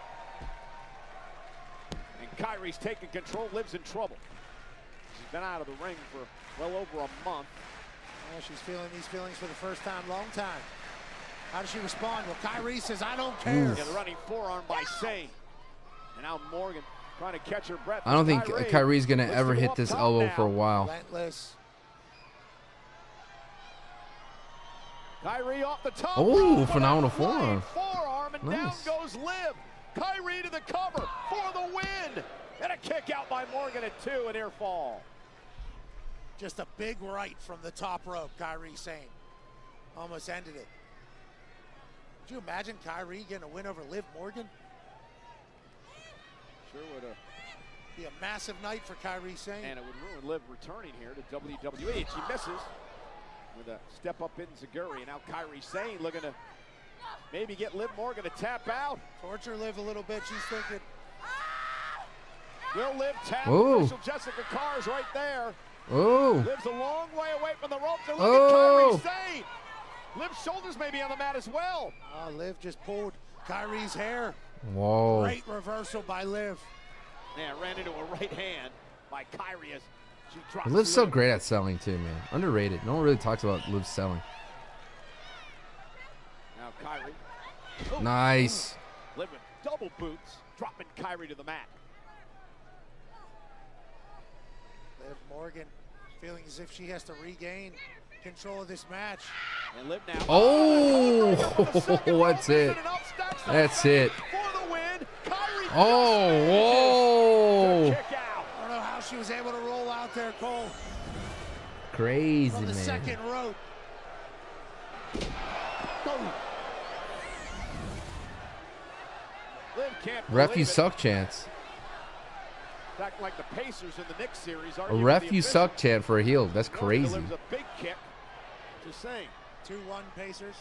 And Kairi's taking control. Liv's in trouble. She's been out of the ring for well over a month. Yeah, she's feeling these feelings for the first time, long time. How does she respond? Well, Kairi says, I don't care. Yeah, the running forearm by Sane. And now Morgan trying to catch her breath. I don't think Kairi's going to ever hit this elbow for a while. Relentless. Kairi off the top. Oh, phenomenal forearm. And nice. Down goes Liv. Kairi to the cover for the win. And a kick out by Morgan at 2, an air fall. Just a big right from the top rope, Kairi Sane. Almost ended it. Could you imagine Kairi getting a win over Liv Morgan? Sure would be a massive night for Kairi Sane. And it would ruin Liv returning here to WWE. And she misses with a step up in Zaguri. And now Kairi Sane looking to maybe get Liv Morgan to tap out. Torture Liv a little bit, she's thinking. Will Liv tap Ooh. official Jessica Carr's right there. Oh. Liv's a long way away from the ropes. And look Oh. at Kairi Sane. Liv's shoulders may be on the mat as well. Liv just pulled Kairi's hair. Whoa. Great reversal by Liv. Yeah, ran into a right hand by Kairi as she drops. Liv's so great at selling too, man. Underrated. No one really talks about Liv's selling. Now Kairi. Ooh. Nice. Liv with double boots, dropping Kairi to the mat. Liv Morgan feeling as if she has to regain control of this match. And Liv now. Oh, that's it. That's it. Oh, whoa. I don't know how she was able to roll out there, Cole. Crazy, From the man. second rope. Liv can't Ref, you believe it. suck chance. Back like the Pacers in the Knicks series. A ref, you suck chant for a heel. That's crazy. Delivers a big kick to Sane. 2-1 Pacers.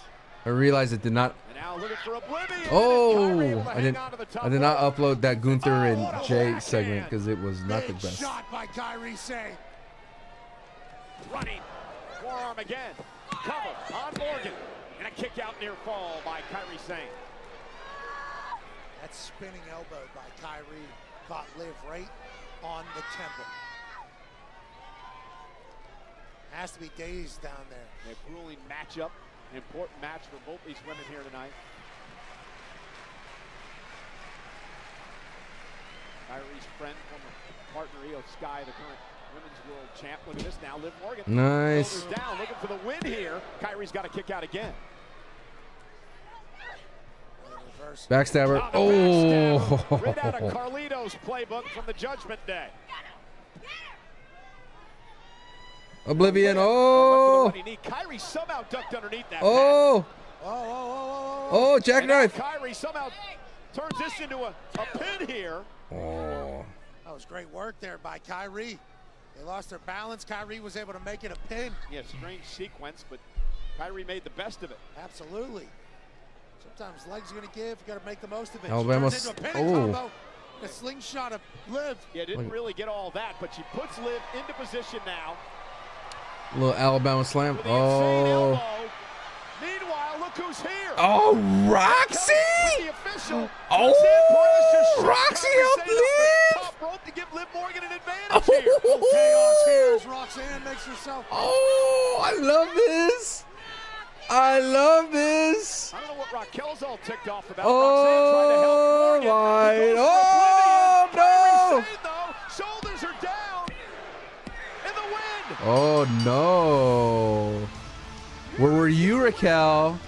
I realized it did not. And now looking for Oblivion. Oh, I did not upload that Gunther and Jay segment because it was not the best. Shot by Kairi Sane. Running. Forearm again. Cover on Morgan. And a kick out near fall by Kairi Sane. That spinning elbow by Kairi caught Liv right on the temple. Has to be dazed down there. A grueling matchup. An important match for both these women here tonight. Kairi's friend, former partner Io Sky, the current women's world champ. Look at this now. Liv Morgan. Nice. Shoulders down, looking for the win here. Kairi's got to kick out again. Backstabber. Oh. Right out of Carlito's playbook from the Judgment Day. Oblivion. Oh. Kairi somehow ducked underneath that. Oh. Oh, jackknife. Kairi somehow turns this into a pin here. Oh. That was great work there by Kairi. They lost their balance. Kairi was able to make it a pin. Yeah, strange sequence, but Kairi made the best of it. Absolutely. Sometimes legs are going to give. You got to make the most of it. Alabama. She turns into a pinning combo. A slingshot of Liv. Yeah, didn't really get all that, but she puts Liv into position now. Little Alabama slam. Oh. Meanwhile, look who's here. Oh, Roxy. Oh, Roxy helped Liv. Top rope to give Liv Morgan an advantage here. here. Chaos here as Roxanne makes herself. Oh, I love this. I love this. I don't know what Raquel's all ticked off about. Oh, Roxanne trying to help Morgan. my. Oh, no. Sane, though. Shoulders are down. And the win. Oh, no. Where were you, Raquel?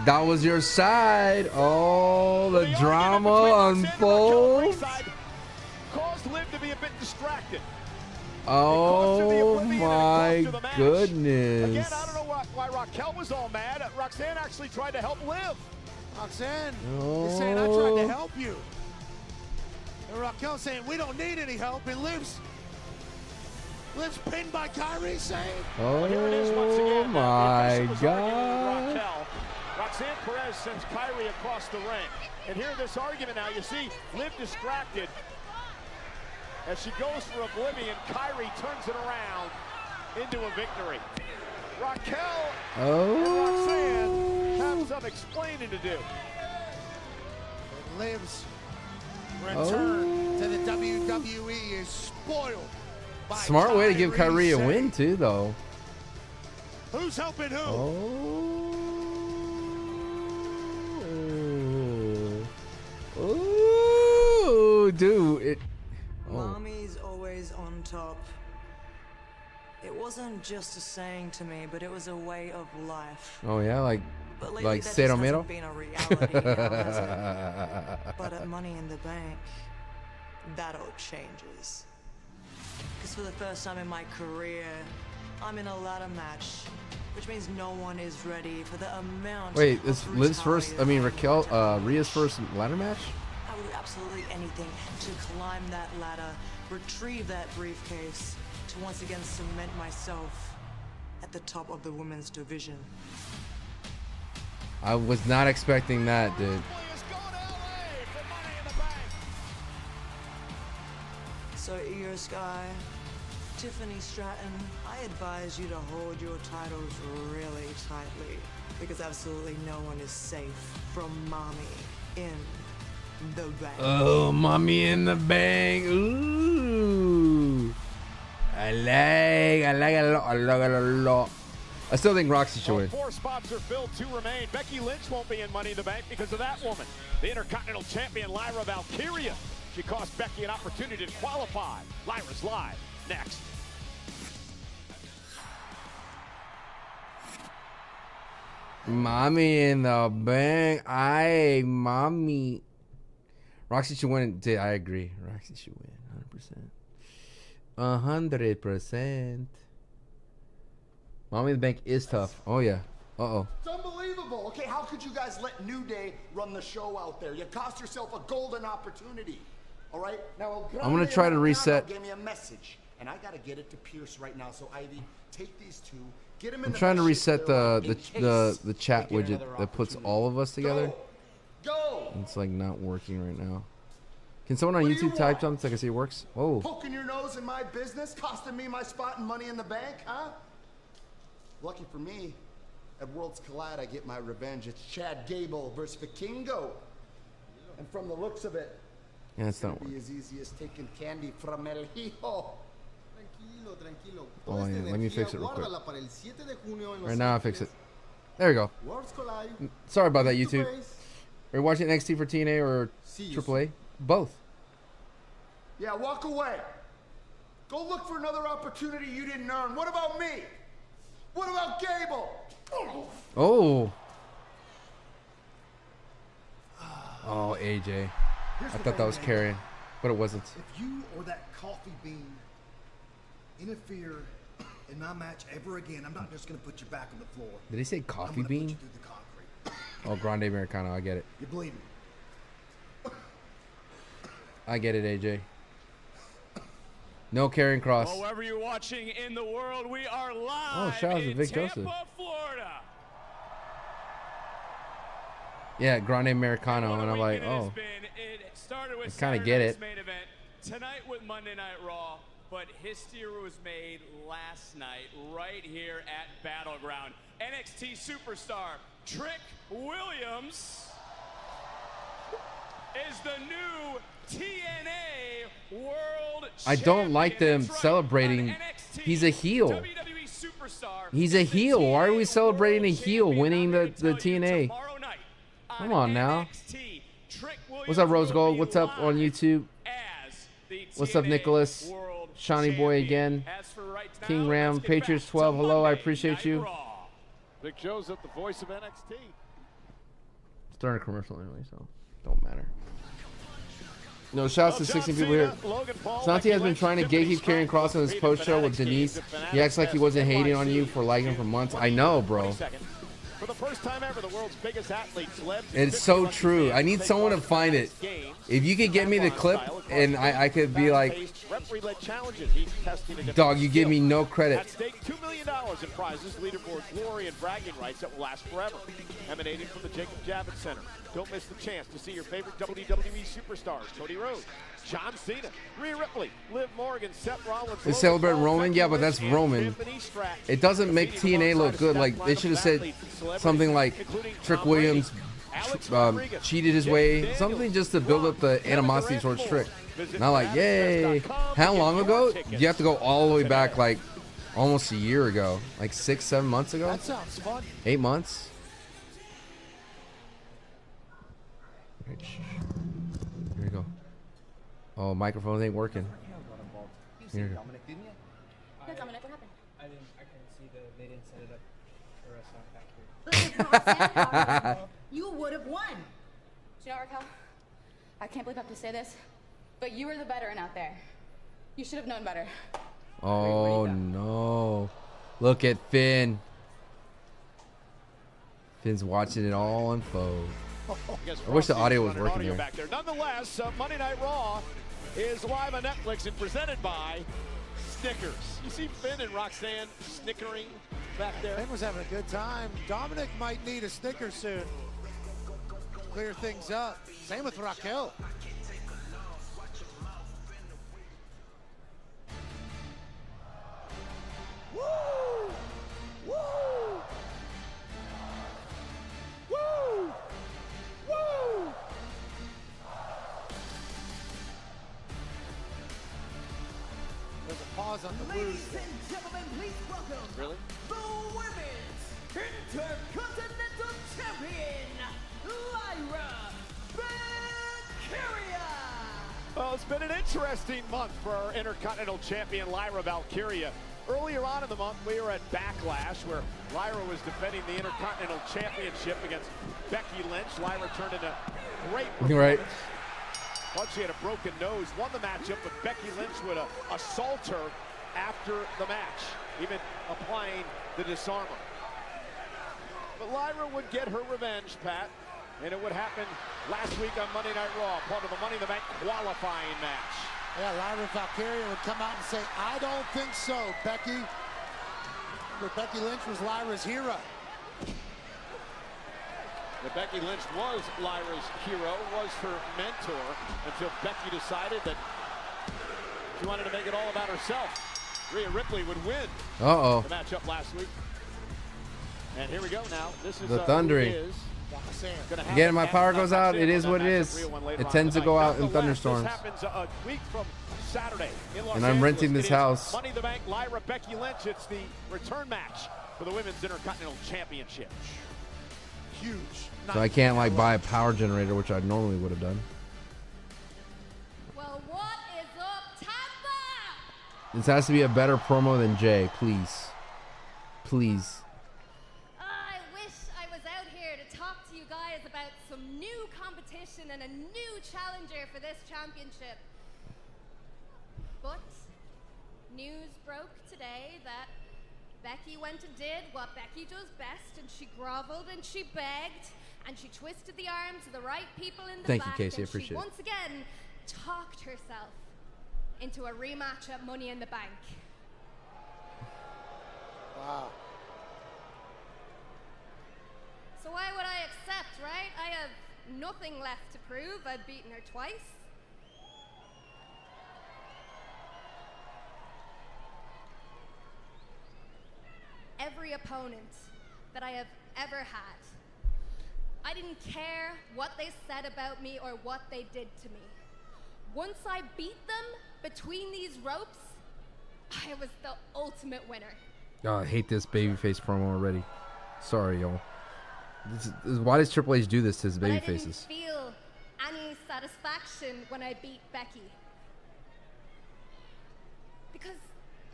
That was your side. Oh, the drama unfolds. Caused Liv to be a bit distracted. Oh, my goodness. Again, I don't know why Raquel was all mad. Roxanne actually tried to help Liv. Roxanne is saying, I tried to help you. And Raquel saying, we don't need any help. And Liv's pinned by Kairi Sane. Oh, here it is once again. my God. Raquel. Roxanne Perez sends Kairi across the ring. And here this argument now, you see Liv distracted. As she goes for Oblivion, Kairi turns it around into a victory. Raquel and Roxanne have some explaining to do. And Liv's return to the WWE is spoiled by Smart way to give Kyrie a Sane. win, too, though. Who's helping who? Oh, dude. It. Mommy's always on top. It wasn't just a saying to me, but it was a way of life. Oh, yeah, like that Cero just Mero? hasn't been a reality now, has it? But at Money in the Bank, that all changes. Because for the first time in my career, I'm in a ladder match, which means no one is ready for the amount. Wait, of this Liv's first, I mean, Rhea's first ladder match? I would do absolutely anything to climb that ladder, retrieve that briefcase, to once again cement myself at the top of the women's division. I was not expecting that, dude. So, Io Sky, Tiffany Stratton, I advise you to hold your titles really tightly because absolutely no one is safe from Mommy in the Bank. Oh, Mommy in the Bank. Ooh. I like it a lot. I still think Roxy should win. 4 spots are filled, 2 remain. Becky Lynch won't be in Money in the Bank because of that woman. The Intercontinental Champion, Lyra Valkyria. She cost Becky an opportunity to qualify. Lyra's live. Next. Mommy in the Bank. Mommy. Roxy should win. I agree. Roxy should win. 100%. 100%. Mommy in the Bank is tough. Oh, yeah. Uh-oh. It's unbelievable. Okay, how could you guys let New Day run the show out there? You cost yourself a golden opportunity. All right? Now, I'm going to try to reset. Gave me a message, and I got to get it to Pierce right now. So, Ivy, take these 2. Get them in I'm the trying to best shape reset they're the chat widget that puts all of us together. Go! It's like not working right now. Can someone on YouTube type something so I can see it works? Whoa. Poking your nose in my business, costing me my spot and Money in the Bank, huh? Lucky for me, at Worlds Collide, I get my revenge. It's Chad Gable versus Vikingo. And from the looks of it, Yeah, it's not it'll be as easy as taking candy from El Hijo. Oh, yeah. Let me fix it real quick. Right now, I'll fix it. There we go. Sorry about that, YouTube. Are you watching NXT for TNA or AAA? Both. Yeah, walk away. Go look for another opportunity you didn't earn. What about me? What about Gable? Oh. Oh, AJ. I thought that was carrying, but it wasn't. If you or that coffee bean interfere in my match ever again, I'm not just going to put you back on the floor. Did he say coffee bean? Oh, Grande Americano. I get it. You're bleeding. I get it, AJ. No carrying cross. Wherever you're watching in the world, we are live. Oh, shout out to Vic Tampa, Joseph. Florida. Yeah, Grande Americano, and I'm like, oh. I kind of get it. Main event tonight with Monday Night Raw, but history was made last night right here at Battleground. NXT superstar Trick Williams is the new TNA World I don't like them celebrating. He's a heel. He's a heel. Why are we celebrating a heel winning the TNA? Come on now. What's up, Rose Gold? What's up on YouTube? What's up, Nicholas? Shawnee Boy again. King Ram, Patriots 12. Hello, I appreciate you. Vic Joseph, the voice of NXT. Starting a commercial anyway, so don't matter. No, shouts to 16 people here. Santi has been trying to gatekeep carrying cross on his post show with Denise. He acts like he wasn't hating on you for liking him for months. I know, bro. For the first time ever, the world's biggest athletes led. It's so true. I need someone to find it. If you could get me the clip and I could be like, dog, you give me no credit. At stake, $2 million in prizes, leaderboard glory, and bragging rights that will last forever. Emanating from the Jacob Javits Center. Don't miss the chance to see your favorite WWE superstars: Cody Rhodes, John Cena, Rhea Ripley, Liv Morgan, Seth Rollins. They celebrate Roman? Yeah, but that's Roman. It doesn't make TNA look good. Like, they should have said something like Trick Williams cheated his way. Something just to build up the animosity towards Trick. Not like, yay. How long ago? You have to go all the way back, like, almost a year ago. Like 6-7 months ago? That sounds fun. 8 months? Here we go. Oh, microphones ain't working. Here. Yeah, Dominic, what happened? I couldn't see they didn't set it up for us on factory. You would have won. Do you know, Raquel? I can't believe I have to say this, but you were the veteran out there. You should have known better. Oh, no. Look at Finn. Finn's watching it all unfold. I wish the audio was working here. Back there. Nonetheless, Monday Night Raw is live on Netflix and presented by Snickers. You see Finn and Roxanne snickering back there? Finn was having a good time. Dominic might need a Snicker soon. Clear things up. Same with Raquel. Pause on the Ladies and gentlemen, please welcome Really? the Women's Intercontinental Champion, Lyra Valkyria. Well, it's been an interesting month for our Intercontinental Champion, Lyra Valkyria. Earlier on in the month, we were at Backlash, where Lyra was defending the Intercontinental Championship against Becky Lynch. Lyra turned in a great performance. Right. Thought she had a broken nose, won the matchup, but Becky Lynch would assault her after the match, even applying the disarmer. But Lyra would get her revenge, Pat, and it would happen last week on Monday Night Raw, part of the Money in the Bank qualifying match. Yeah, Lyra Valkyria would come out and say, I don't think so, Becky. But Becky Lynch was Lyra's hero. But Becky Lynch was Lyra's hero, was her mentor, until Becky decided that she wanted to make it all about herself. Rhea Ripley would win Uh-oh. the matchup last week. And here we go now. This is The thundering. Again, my power goes out. It is what it is. It tends to go out in thunderstorms. This happens a week from Saturday in Los And I'm renting Angeles. this It is house. Money in the Bank, Lyra, Becky Lynch. It's the return match for the Women's Intercontinental Championship. Huge. So I can't like buy a power generator, which I normally would have done. Well, what is up, Tampa? This has to be a better promo than Jay, please. Please. I wish I was out here to talk to you guys about some new competition and a new challenger for this championship. But news broke today that Becky went and did what Becky does best, and she groveled and she begged and she twisted the arms of the right people in the Thank you, back. Casey. I And appreciate she it. once again talked herself into a rematch at Money in the Bank. Wow. So why would I accept, right? I have nothing left to prove. I've beaten her twice. Every opponent that I have ever had, I didn't care what they said about me or what they did to me. Once I beat them between these ropes, I was the ultimate winner. Oh, I hate this babyface promo already. Sorry, y'all. Why does Triple H do this to his But I babyfaces? didn't feel any satisfaction when I beat Becky. Because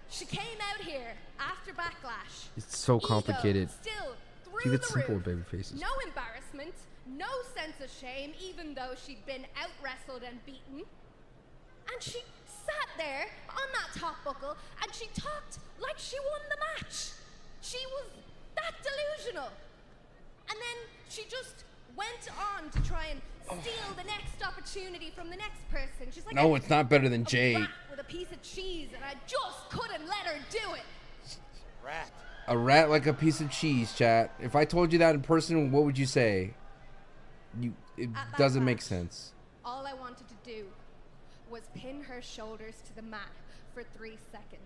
she came out here after Backlash. It's so Ego complicated. still through Keep it the simple roof. with babyfaces. No embarrassment, no sense of shame, even though she'd been out-wrestled and beaten. And she sat there on that top buckle and she talked like she won the match. She was that delusional. And then she just went on to try and steal the next opportunity from the next person. She's like, No, it's not better than a Jay. rat with a piece of cheese, and I just couldn't let her do it. Rat. A rat like a piece of cheese, chat. If I told you that in person, what would you say? It At doesn't Backlash, make sense. All I wanted to do was pin her shoulders to the mat for 3 seconds.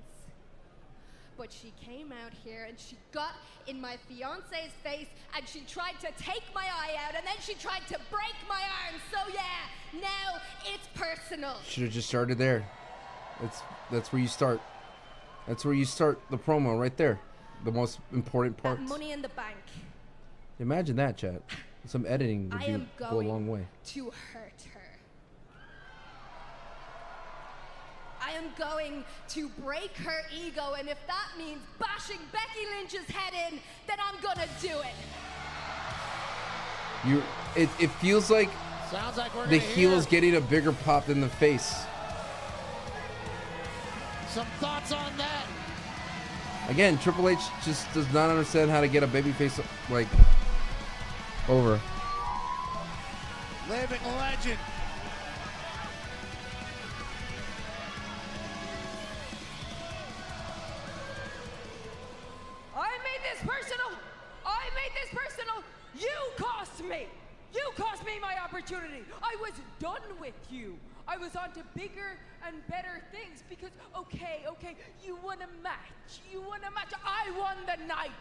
But she came out here and she got in my fiance's face and she tried to take my eye out and then she tried to break my arm. So yeah, now it's personal. Should have just started there. That's where you start. That's where you start the promo right there. The most important part. That Money in the Bank. Imagine that, chat. Some editing I am would go a long way. to hurt her. I am going to break her ego, and if that means bashing Becky Lynch's head in, then I'm gonna do it. It feels like Sounds like we're the gonna heel hear is getting a bigger pop than the face. some thoughts on that. Again, Triple H just does not understand how to get a babyface like over. Living legend. I made this personal. I made this personal. You cost me. You cost me my opportunity. I was done with you. I was on to bigger and better things because, okay, you won a match. You won a match. I won the night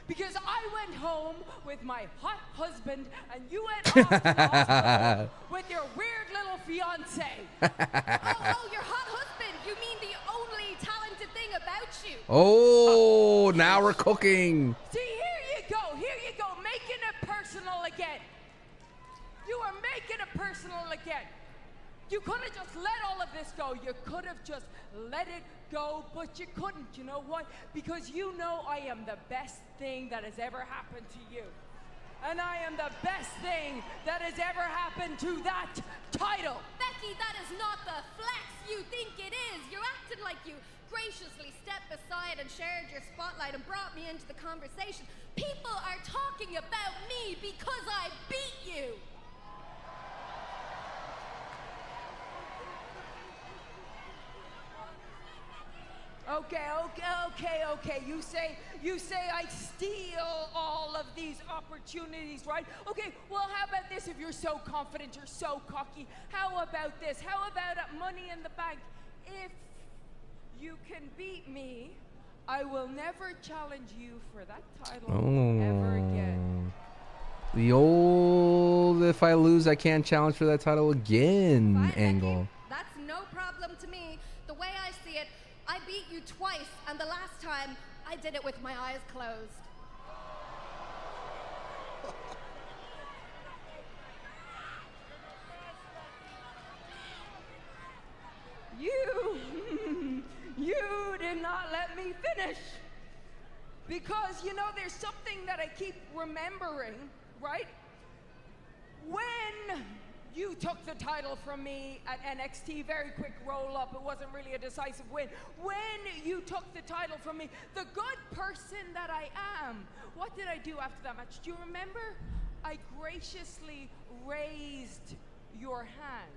because I went home with my hot husband and you went off to the hospital with your weird little fiance. Oh, your hot husband. You mean the only talented you. Oh, now we're cooking. See, here you go, making it personal again. You are making it personal again. You could have just let all of this go. You could have just let it go, but you couldn't. You know why? Because you know I am the best thing that has ever happened to you. And I am the best thing that has ever happened to that title. Becky, that is not the flex you think it is. You're acting like you graciously stepped aside and shared your spotlight and brought me into the conversation. People are talking about me because I beat you. Okay. You say I steal all of these opportunities, right? Okay, well, how about this? If you're so confident, you're so cocky, how about this? How about Money in the Bank? If you can beat me, I will never challenge you for that title ever again. The old if I lose, I can't challenge for that title again angle. That's no problem to me. The way I see it, I beat you twice, and the last time I did it with my eyes closed. You did not let me finish. Because, you know, there's something that I keep remembering, right? When you took the title from me at NXT, very quick roll-up, it wasn't really a decisive win. When you took the title from me, the good person that I am, what did I do after that match? Do you remember? I graciously raised your hand.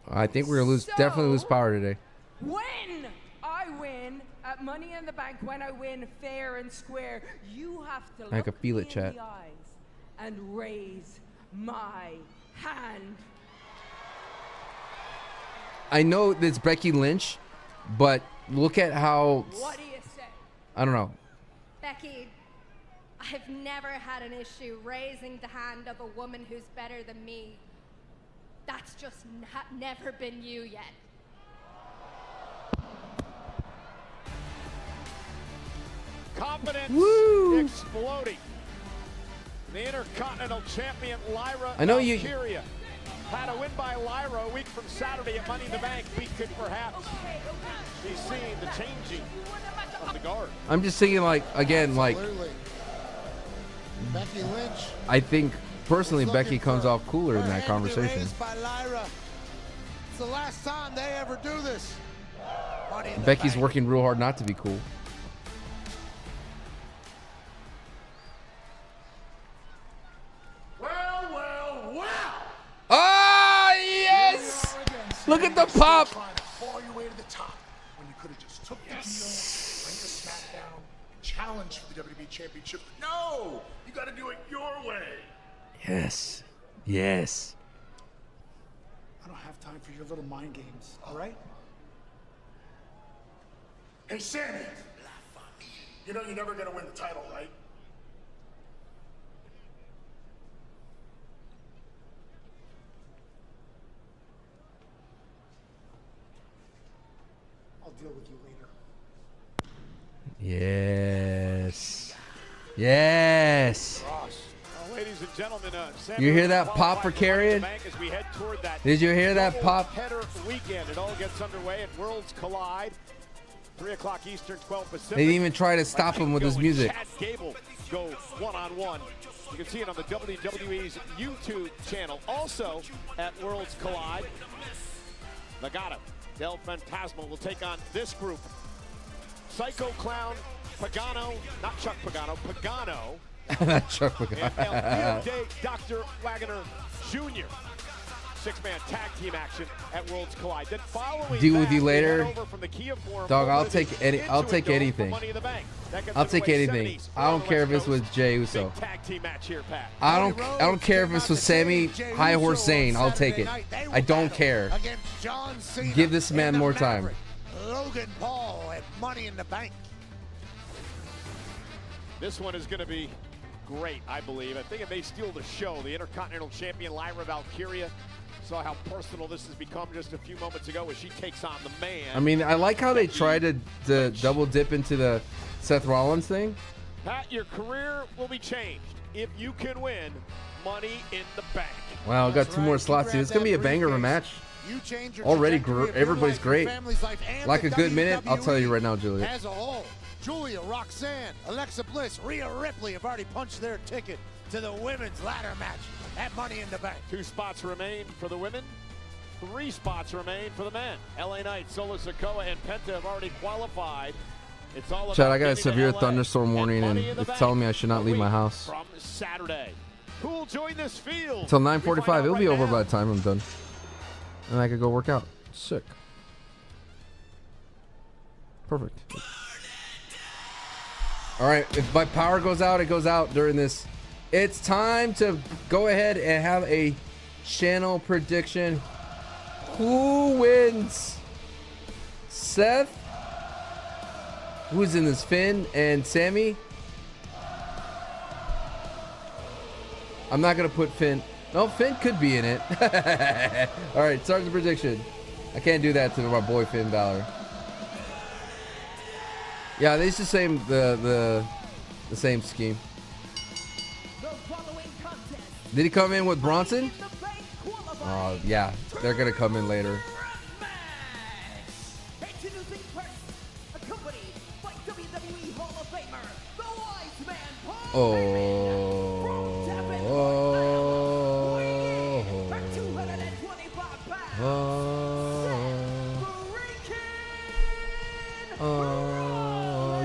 I think we're gonna definitely lose power today. When I win at Money in the Bank, when I win fair and square, you have to I look can feel me it, chat. in the eyes and raise my hand. I know it's Becky Lynch, but look at how. What do you say? I don't know. Becky, I've never had an issue raising the hand of a woman who's better than me. That's just never been you yet. Confidence exploding. The Intercontinental Champion Lyra I know you- Valkyria had a win by Lyra a week from Saturday at Money in the Bank. We could perhaps be seeing the changing of the guard. I'm just thinking, like, again, like, Absolutely. Becky Lynch. I think personally Becky comes off cooler in Her that hand to be conversation. raised by Lyra. It's the last time they ever do this. Money in the Becky's Bank. working real hard not to be cool. Well. Ah, yes! Look at the pop. Trying to fall your way to the top when you could have just took the deal, went to SmackDown, and challenged for the WWE Championship. No, you got to do it your way. Yes. Yes. I don't have time for your little mind games. All right? Hey, Sammy. You know you're never gonna win the title, right? I'll deal with you later. Yes. Yes. Ladies and gentlemen, You hear that pop for Carrion? as we head toward that Did you hear that pop? header weekend. It all gets underway at Worlds Collide. 3 o'clock Eastern, 12 Pacific. They didn't even try to stop him with his music. Chad Gable go one-on-one. You can see it on the WWE's YouTube channel. Also at Worlds Collide, Legado del Fantasma will take on this group. Psycho Clown, Pagano, not Chuck Pagano, Pagano. Not Chuck And El Pagano. Day Dr. Wagner Jr. Six-man tag team action at Worlds Collide. Then following Deal that, with you we later. head over from the Kia Forum Dog, I'll over take to any. the I'll take Intuit Dome for anything. Money in the Bank. That gets I'll take underway anything. 70s I don't on care the if West it's with Coast. Jey Uso. Big tag team match here, Pat. I don't care if it's with Sammy High Horse Zayn. I'll take it. I don't care. Against John Cena Give this man and the more time. Maverick, Logan Paul at Money in the Bank. This one is going to be great, I believe. I think it may steal the show. The Intercontinental Champion Lyra Valkyria Saw how personal this has become just a few moments ago as she takes on the man. I mean, I like how they try to double dip into the Seth Rollins thing. Pat, your career will be changed if you can win Money in the Bank. Wow, got two more slots here. It's going to be a banger of a match. Already, everybody's great. Like a good minute, I'll tell you right now, Julia. As a whole, Julia, Roxanne, Alexa Bliss, Rhea Ripley have already punched their ticket to the women's ladder match at Money in the Bank. 2 spots remain for the women. 3 spots remain for the men. LA Knight, Solo Sikoa, and Penta have already qualified. It's all about Chad, I got a severe thunderstorm warning, and it's telling me I should not leave my house. From Saturday. Who will join this field? Until 9:45. It'll be over by the time I'm done. And I could go work out. Sick. Perfect. All right, if my power goes out, it goes out during this. It's time to go ahead and have a channel prediction. Who wins? Seth? Who's in this? Finn and Sammy? I'm not going to put Finn. No, Finn could be in it. All right, start the prediction. I can't do that to my boy Finn Balor. Yeah, it's the same the same scheme. Did he come in with Bronson? Oh, yeah. They're going to come in later.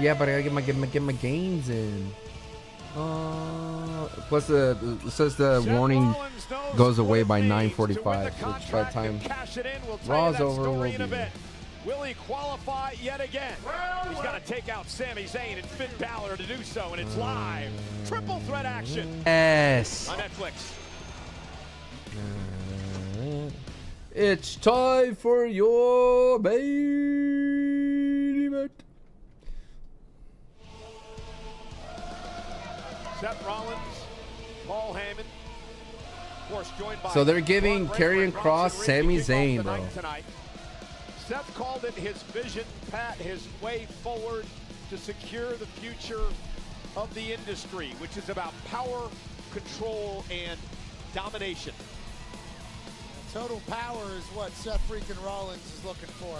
Yeah, but I gotta get my gains in. Plus it says the warning goes away by 9:45, which by the time Raw's over will be. Will he qualify yet again? He's got to take out Sami Zayn and Finn Balor to do so, and it's live. Triple threat action. Yes. On Netflix. It's time for your main event. Seth Rollins, Paul Heyman, of course, joined by. So they're giving Karrion Kross, Sami Zayn, bro. Seth called it his vision, Pat, his way forward to secure the future of the industry, which is about power, control, and domination. Total power is what Seth freaking Rollins is looking for.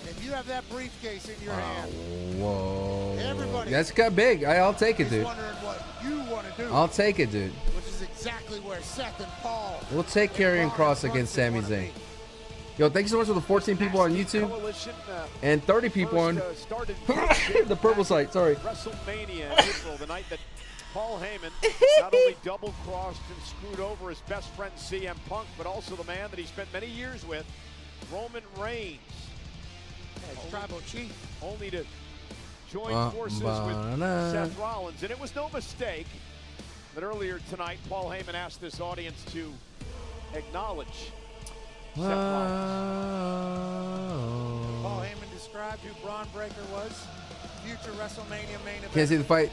And if you have that briefcase in your hand, whoa, everybody, that's got big. I'll take it, dude. Wondering what you want to do. I'll take it, dude. Which is exactly where Seth and Paul. We'll take Karrion Kross against Sami Zayn. Yo, thank you so much for the 14 people on YouTube and 30 people on the purple site. Sorry. WrestleMania in April, the night that Paul Heyman not only double-crossed and screwed over his best friend CM Punk, but also the man that he spent many years with, Roman Reigns. His tribal chief. Only to join forces with Seth Rollins. And it was no mistake that earlier tonight, Paul Heyman asked this audience to acknowledge Seth Rollins. Paul Heyman described who Braun Breaker was. Future WrestleMania main event. Can't see the fight.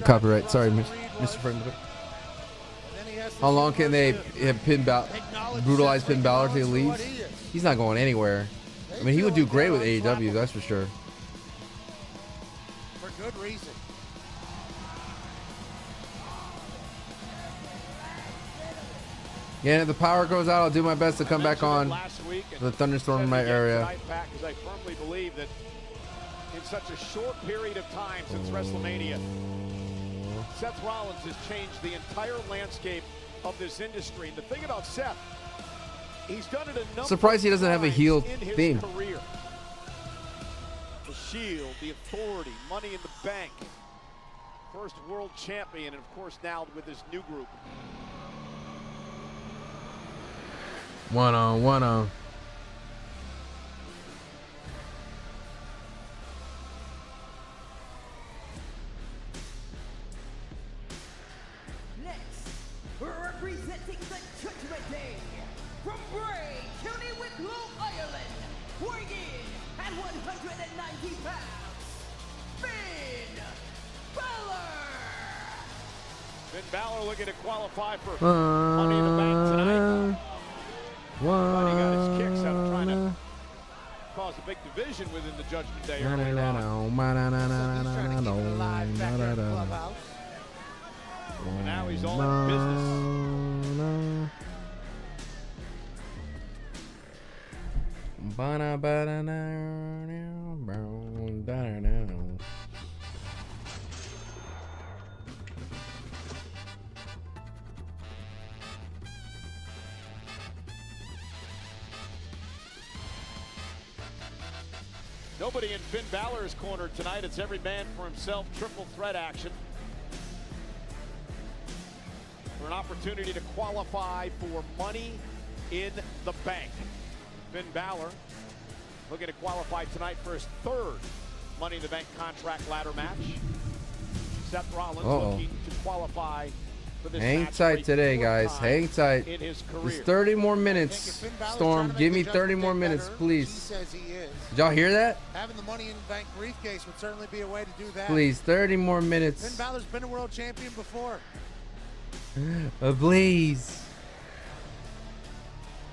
Copyright. Sorry, Mr. Friend. How long can they have brutalize Finn Balor till he leaves? He's not going anywhere. I mean, he would do great with AEW, that's for sure. For good reason. Yeah, if the power goes out, I'll do my best to come back on the thunderstorm in my area. Because I firmly believe that in such a short period of time since WrestleMania, Seth Rollins has changed the entire landscape of this industry. And the thing about Seth, he's done it a number Surprised he doesn't have a heel theme. Career. The Shield, the Authority, Money in the Bank, first world champion, and of course now with his new group. One on. Next, representing the Judgment Day, from Bray County, Wicklow, Ireland, weighing in at 190 pounds, Finn Balor. Finn Balor looking to qualify for Money in the Bank tonight. But he got his kicks out of trying to cause a big division within the Judgment Day earlier on. But now he's all in business. Nobody in Finn Balor's corner tonight. It's every man for himself, triple threat action. For an opportunity to qualify for Money in the Bank. Finn Balor looking to qualify tonight for his third Money in the Bank contract ladder match. Seth Rollins looking to qualify for this Hang match tight today, guys. Hang tight. in his career. Just 30 more minutes. Storm, give me 30 more minutes, please. Says he is. Did y'all hear that? Having the Money in the Bank briefcase would certainly be a way to do that. Please, 30 more minutes. Finn Balor's been a world champion before. Please.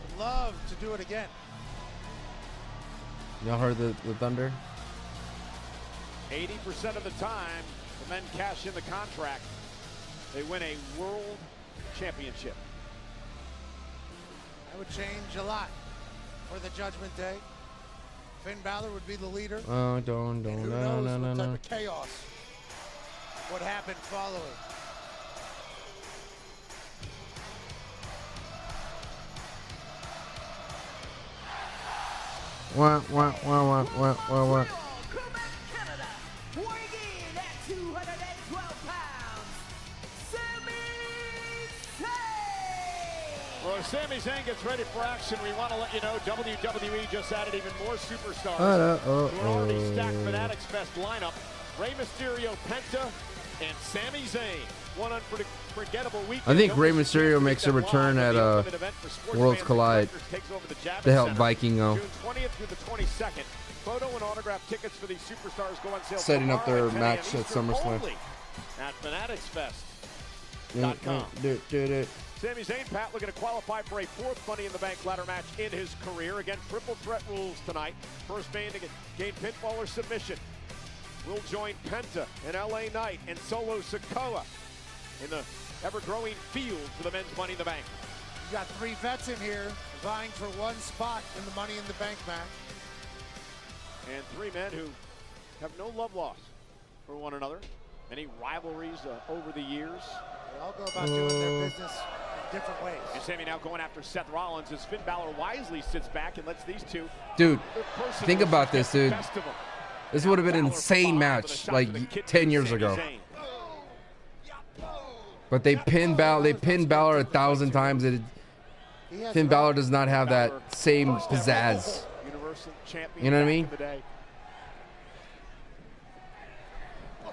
Would love to do it again. Y'all heard the thunder? 80% of the time, the men cash in the contract. They win a world championship. That would change a lot for the Judgment Day. Finn Balor would be the leader. Oh, Who knows what type of chaos would happen following. What? Well, as Sami Zayn gets ready for action, we want to let you know WWE just added even more superstars to an already stacked Fanatics Fest lineup. Rey Mysterio, Penta, and Sami Zayn. One unforgettable weekend. I think Rey Mysterio makes a return at Worlds Collide to help Vikingo. June 20th through the 22nd. Photo and autograph tickets for these superstars go on sale Setting up their tomorrow match at SummerSlam. only at FanaticsFest.com. Sami Zayn, Pat, looking to qualify for a fourth Money in the Bank ladder match in his career. Again, triple threat rules tonight. First man to gain pinfall or submission will join Penta and LA Knight and Solo Sikoa in the ever-growing field for the men's Money in the Bank. You got three vets in here vying for one spot in the Money in the Bank match. And three men who have no love lost for one another. Many rivalries over the years. They all go about doing their business in different ways. And Sami now going after Seth Rollins as Finn Balor wisely sits back and lets these two. Dude, think about this, dude. This would have been an insane match like 10 years ago. But they pinned Balor. They pinned Balor 1,000 times. Finn Balor does not have that same pizzazz. You know what I mean?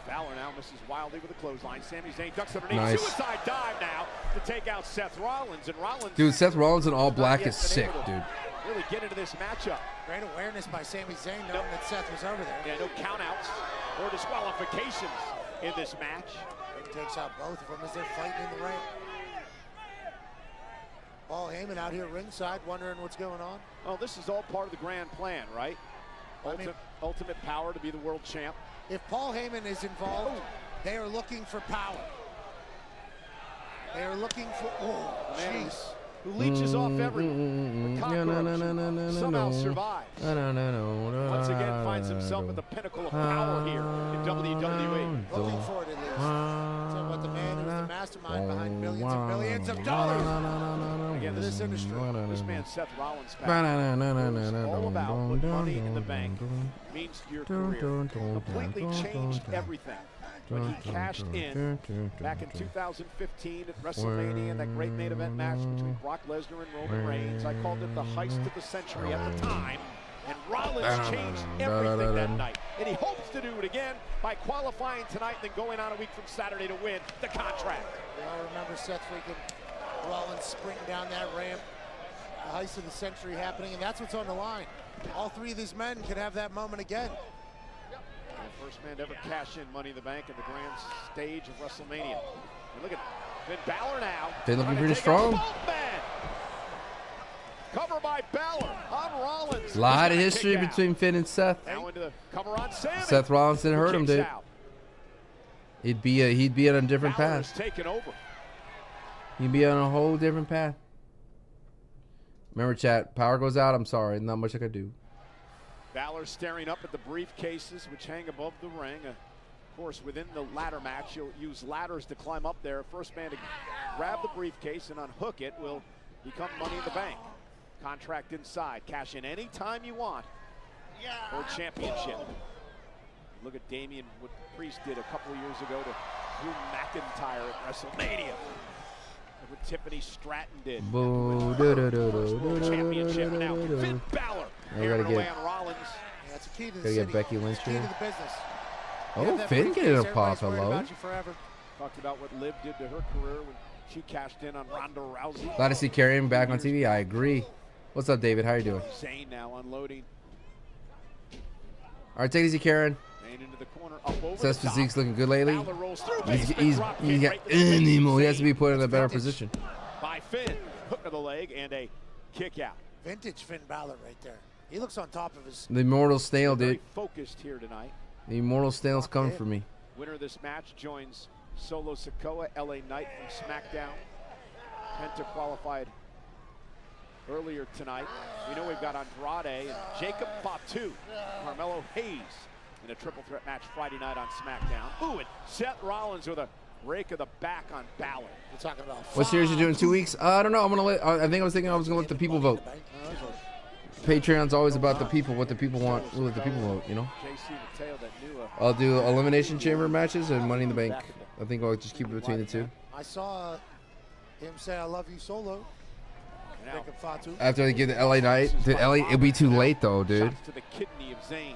Balor now misses wildly with a clothesline. Sami Zayn ducks underneath. Nice. Suicide dive now to take out Seth Rollins. And Rollins. Dude, Seth Rollins in all black is sick, dude. Really get into this matchup. Great awareness by Sami Zayn knowing that Seth was over there. Yeah, no countouts or disqualifications in this match. It takes out both of them as they're fighting in the ring. Paul Heyman out here ringside wondering what's going on. Oh, this is all part of the grand plan, right? Ultimate power to be the world champ. If Paul Heyman is involved, they are looking for power. They are looking for, jeez. Who leeches off everyone. The cockroach somehow survives. Once again finds himself at the pinnacle of power here in WWE. Looking for it at least. Talking about the man who's the mastermind behind millions and millions of dollars. Again, this industry, this man Seth Rollins, is all about what Money in the Bank means to your career. Completely changed everything. When he cashed in back in 2015 at WrestleMania, that great main event match between Brock Lesnar and Roman Reigns. I called it the heist of the century at the time. And Rollins changed everything that night. And he hopes to do it again by qualifying tonight and then going on a week from Saturday to win the contract. We all remember Seth freaking Rollins sprinting down that ramp. The heist of the century happening, and that's what's on the line. All three of these men could have that moment again. First man to ever cash in Money in the Bank at the grand stage of WrestleMania. And look at Finn Balor now. They're looking pretty strong. Cover by Balor on Rollins. A lot of history between Finn and Seth. Now into the cover on Sammy. Seth Rollins didn't hurt him, dude. Out. He'd be on a different Balor's path. taken over. He'd be on a whole different path. Remember, chat, power goes out. I'm sorry. Not much I could do. Balor staring up at the briefcases, which hang above the ring. Of course, within the ladder match, you'll use ladders to climb up there. First man to grab the briefcase and unhook it will become Money in the Bank. Contract inside. Cash in any time you want for a championship. Look at Damian, what Priest did a couple years ago to Drew McIntyre at WrestleMania. Look what Tiffany Stratton did. Championship now. Finn Balor. Gotta away on Rollins. Yeah, it's a key to the Gotta city. get Becky Lynch It's key here. to the business. Oh, Finn getting a pop. Hello. Talked about what Liv did to her career when she cashed in on Ronda Rousey. Glad to see Karrion back on TV. I agree. What's up, David? How you doing? Zayn now unloading. All right, take it easy, Karen. Zayn into the corner, up over Seth's the top. physique's looking good lately. Balor rolls through, He's drop he kick got right to the face. he has to be put in a better position. By Finn, hook of the leg and a kick out. Vintage Finn Balor right there. He looks on top of his. The immortal snail, Very dude. focused here tonight. The immortal snail's coming for me. Winner of this match joins Solo Sikoa, LA Knight from SmackDown. Penta qualified earlier tonight. We know we've got Andrade and Jacob Fatu, Carmelo Hayes in a triple threat match Friday night on SmackDown. Ooh, and Seth Rollins with a rake of the back on Balor. We're talking about What series you doing in 2 weeks? I don't know. I'm gonna let. I think I was thinking I was gonna let the people vote. Patreon's always about the people, what the people want. We'll let the people vote. You know. I'll do elimination chamber matches and Money in the Bank. I think I'll just keep it between the two. I saw him say, "I love you," Solo. Jacob Fatu. After they give the LA Knight to LA, it'll be too late though, dude. To the kidney of Zayn.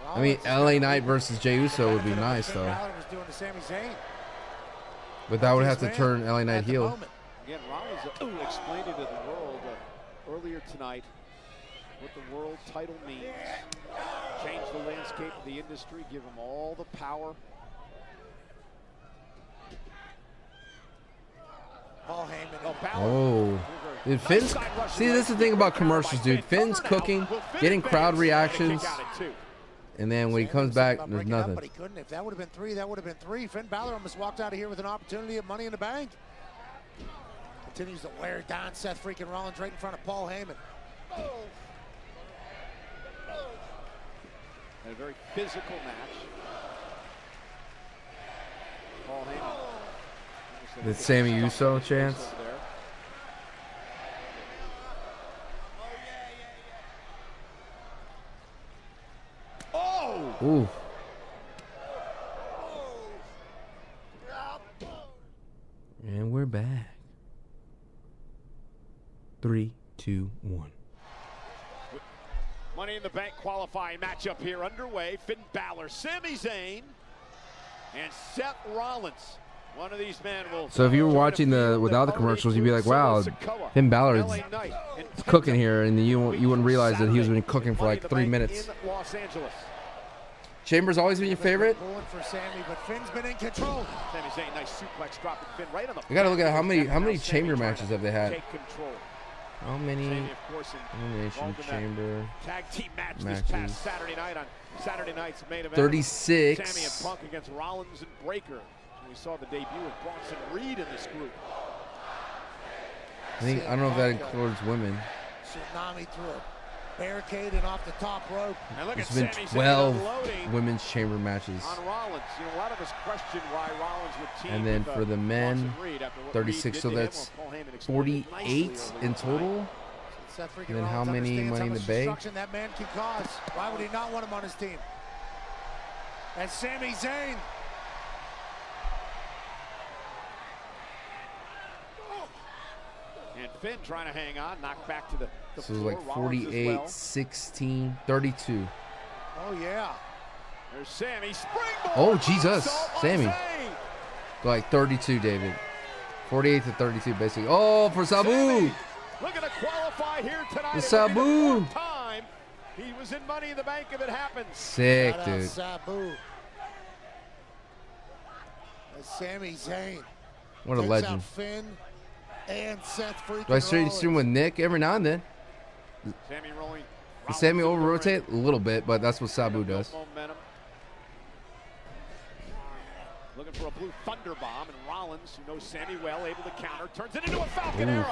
I mean, LA Knight versus Jey Uso would be nice though. Balor was doing to Sami Zayn. But that would have to turn LA Knight heel. Again, Rollins explained it to the world earlier tonight what the world title means. Change the landscape of the industry, give them all the power. Paul Heyman. Oh, dude, Finn's. See, this is the thing about commercials, dude. Finn's cooking, getting crowd reactions, and then when he comes back, there's nothing. But he couldn't. If that would have been three, that would have been three. Finn Balor almost walked out of here with an opportunity of Money in the Bank. Continues to wear down Seth freaking Rollins right in front of Paul Heyman. And a very physical match. Paul Heyman. The Sammy Uso chance. Oh! Ooh. And we're back. 3, 2, 1. Money in the Bank qualifying matchup here underway. Finn Balor, Sami Zayn, and Seth Rollins. One of these men will. So if you were watching the without the commercials, you'd be like, "Wow, Finn Balor is cooking here," and you wouldn't realize that he was been cooking for like 3 minutes. Los Angeles. Chamber's always been your favorite. Pulling for Sammy, but Finn's been in control. Sami Zayn, nice suplex, dropping Finn right on the. You gotta look at how many chamber matches have they had. Take control. How many Sammy, of course, elimination chamber tag team match matches? this past Saturday night on Saturday night's main event. 36. Sammy and Punk against Rollins and Breaker. We saw the debut of Bronson Reed in this group. I don't know if that includes women. Tsunami through a barricade and off the top rope. And look There's at been Sami 12 unloading women's chamber matches. on Rollins. You know, a lot of us question why Rollins would team And then with, for the men, Bronson Reed after what 36, Reed did so to him. that's Well, Paul Heyman explained it 48 nicely in earlier total. Seth freaking And then how Rollins many understands Money in how the much Bank? destruction that man can cause. Why would he not want him on his team? And Sami Zayn. And Finn trying to hang on, knocked back to the So it was floor. like Rollins as 48, well. 16, 32. Oh, yeah. There's Sammy. Springboard. Oh, Jesus. moonsault on Sammy. Zayn. Like 32, David. 48 to 32, basically. Oh, for Sabu. Looking to qualify here tonight. The It will be Sabu. the fourth time he was in Money in the Bank if it happens. Sick, Shout out dude. Sabu. That's Sami Zayn. What a Takes legend. out Finn and Seth freaking Do I stream Rollins. with Nick every now and then? Sammy rolling. Does Sammy over rotate a little bit, but that's what Sabu does. Momentum. Looking for a blue thunder bomb, and Rollins, who knows Sammy well, able to counter, turns it into a Falcon Arrow.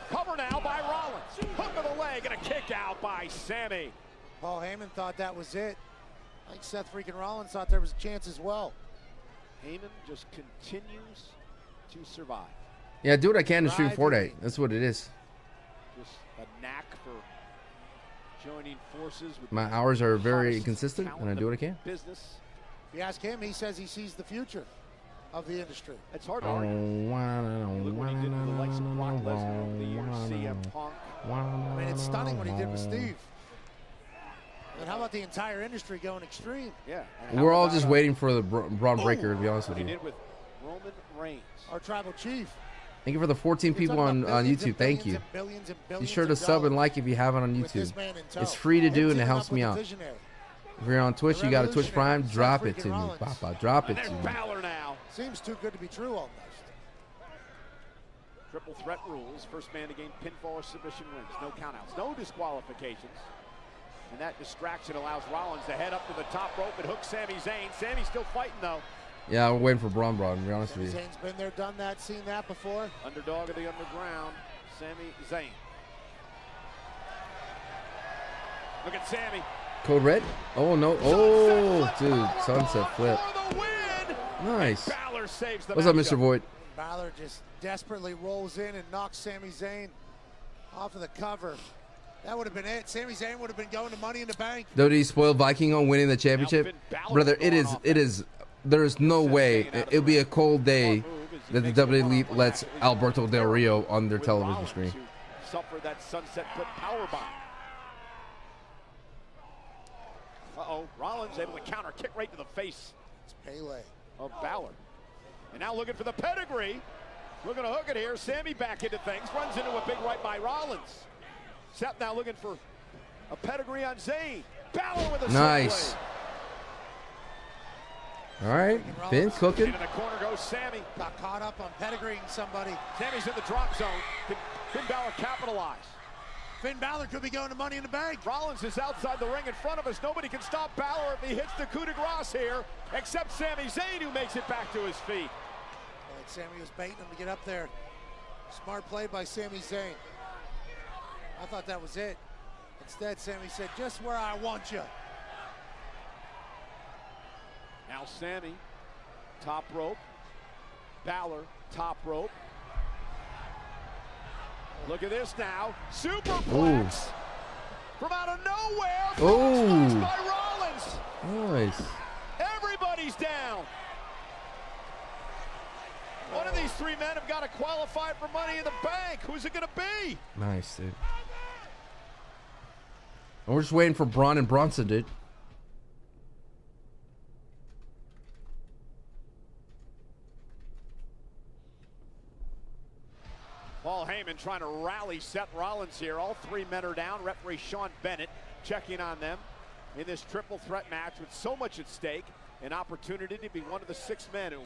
Cover now by Rollins. Hook of the leg and a kick out by Sammy. Paul Heyman thought that was it. I think Seth freaking Rollins thought there was a chance as well. Heyman just continues to survive. Yeah, do what I can to stream Fortnite. That's what it is. Just a knack for joining forces with My hours are very inconsistent, and I do what I can. Business. If you ask him, he says he sees the future of the industry. It's hard to argue. Look what he did with the likes of Brock Lesnar over the years, CM Punk. I mean, it's stunning what he did with Steve. And how about the entire industry going extreme? Yeah. We're all just waiting for the Braun Breaker, to be honest with What he you. did with Roman Reigns. Our tribal chief. Thank you for the 14 people on YouTube. Thank you. Be sure to sub and like if you haven't on YouTube. It's free to do, and it helps me out. If you're on Twitch, you got a Twitch Prime, drop it to me. Papa, drop it to me. Balor now. Seems too good to be true almost. Triple threat rules. First man to gain pinfall or submission wins. No countouts. No disqualifications. And that distraction allows Rollins to head up to the top rope and hook Sami Zayn. Sami's still fighting, though. Yeah, we're waiting for Braun, to be honest with Sami you. Zayn's been there, done that, seen that before. Underdog of the underground, Sami Zayn. Look at Sami. Code Red? Oh, no. Oh, dude. Sunset flip. Nice. What's up, Mr. Void? Balor just desperately rolls in and knocks Sami Zayn off of the cover. That would have been it. Sami Zayn would have been going to Money in the Bank. WWE spoiled Viking on winning the championship. Brother, it is. There is no way. It'll be a cold day that the WWE lets Alberto Del Rio on their television screen. Suffer that sunset flip power bomb. Uh-oh, Rollins able to counter, kick right to the face. It's Pele. Of Balor. And now looking for the pedigree. Looking to hook it here. Sami back into things. Runs into a big right by Rollins. Seth now looking for a pedigree on Zayn. Balor with a nice. All right, Finn cooking. Into the corner goes Sami. Got caught up on pedigreeing somebody. Sami's in the drop zone. Can Finn Balor capitalize? Finn Balor could be going to Money in the Bank. Rollins is outside the ring in front of us. Nobody can stop Balor if he hits the coup de grace here, except Sami Zayn, who makes it back to his feet. Like Sami was baiting him to get up there. Smart play by Sami Zayn. I thought that was it. Instead, Sami said, just where I want you. Now Sami, top rope. Balor, top rope. Look at this now. Superplex from out of nowhere. Oh, by Rollins. Nice. Everybody's down. One of these three men have got to qualify for Money in the Bank. Who's it going to be? Nice, dude. And we're just waiting for Braun and Bronson, dude. Paul Heyman trying to rally Seth Rollins here. All three men are down. Referee Sean Bennett checking on them in this triple threat match with so much at stake. An opportunity to be one of the 6 men who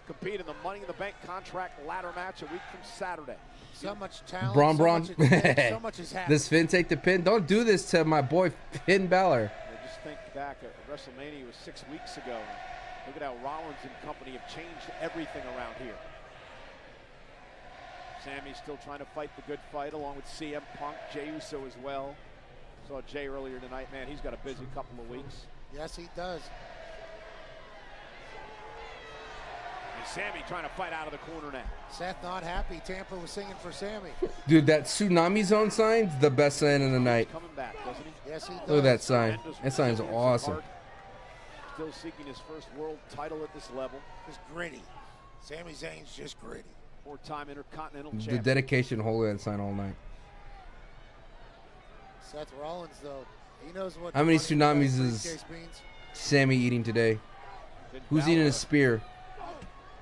compete in the Money in the Bank contract ladder match a week from Saturday. So much talent. Braun. So much has happened. Does Finn take the pin? Don't do this to my boy Finn Balor. I just think back at WrestleMania was 6 weeks ago. Look at how Rollins and company have changed everything around here. Sami's still trying to fight the good fight along with CM Punk, Jey Uso as well. Saw Jey earlier tonight. Man, he's got a busy couple of weeks. Yes, he does. And Sami trying to fight out of the corner now. Seth not happy. Tampa was singing for Sami. Dude, that tsunami zone sign's the best sign of the night. Coming back, doesn't he? Yes, he does. Look at that sign. That sign's awesome. Still seeking his first world title at this level. Just gritty. Sami Zayn's just gritty. 4-time Intercontinental The champion. dedication holding that sign all night. Seth Rollins, though, he knows what. How many tsunamis is Sami eating today? Who's eating a spear?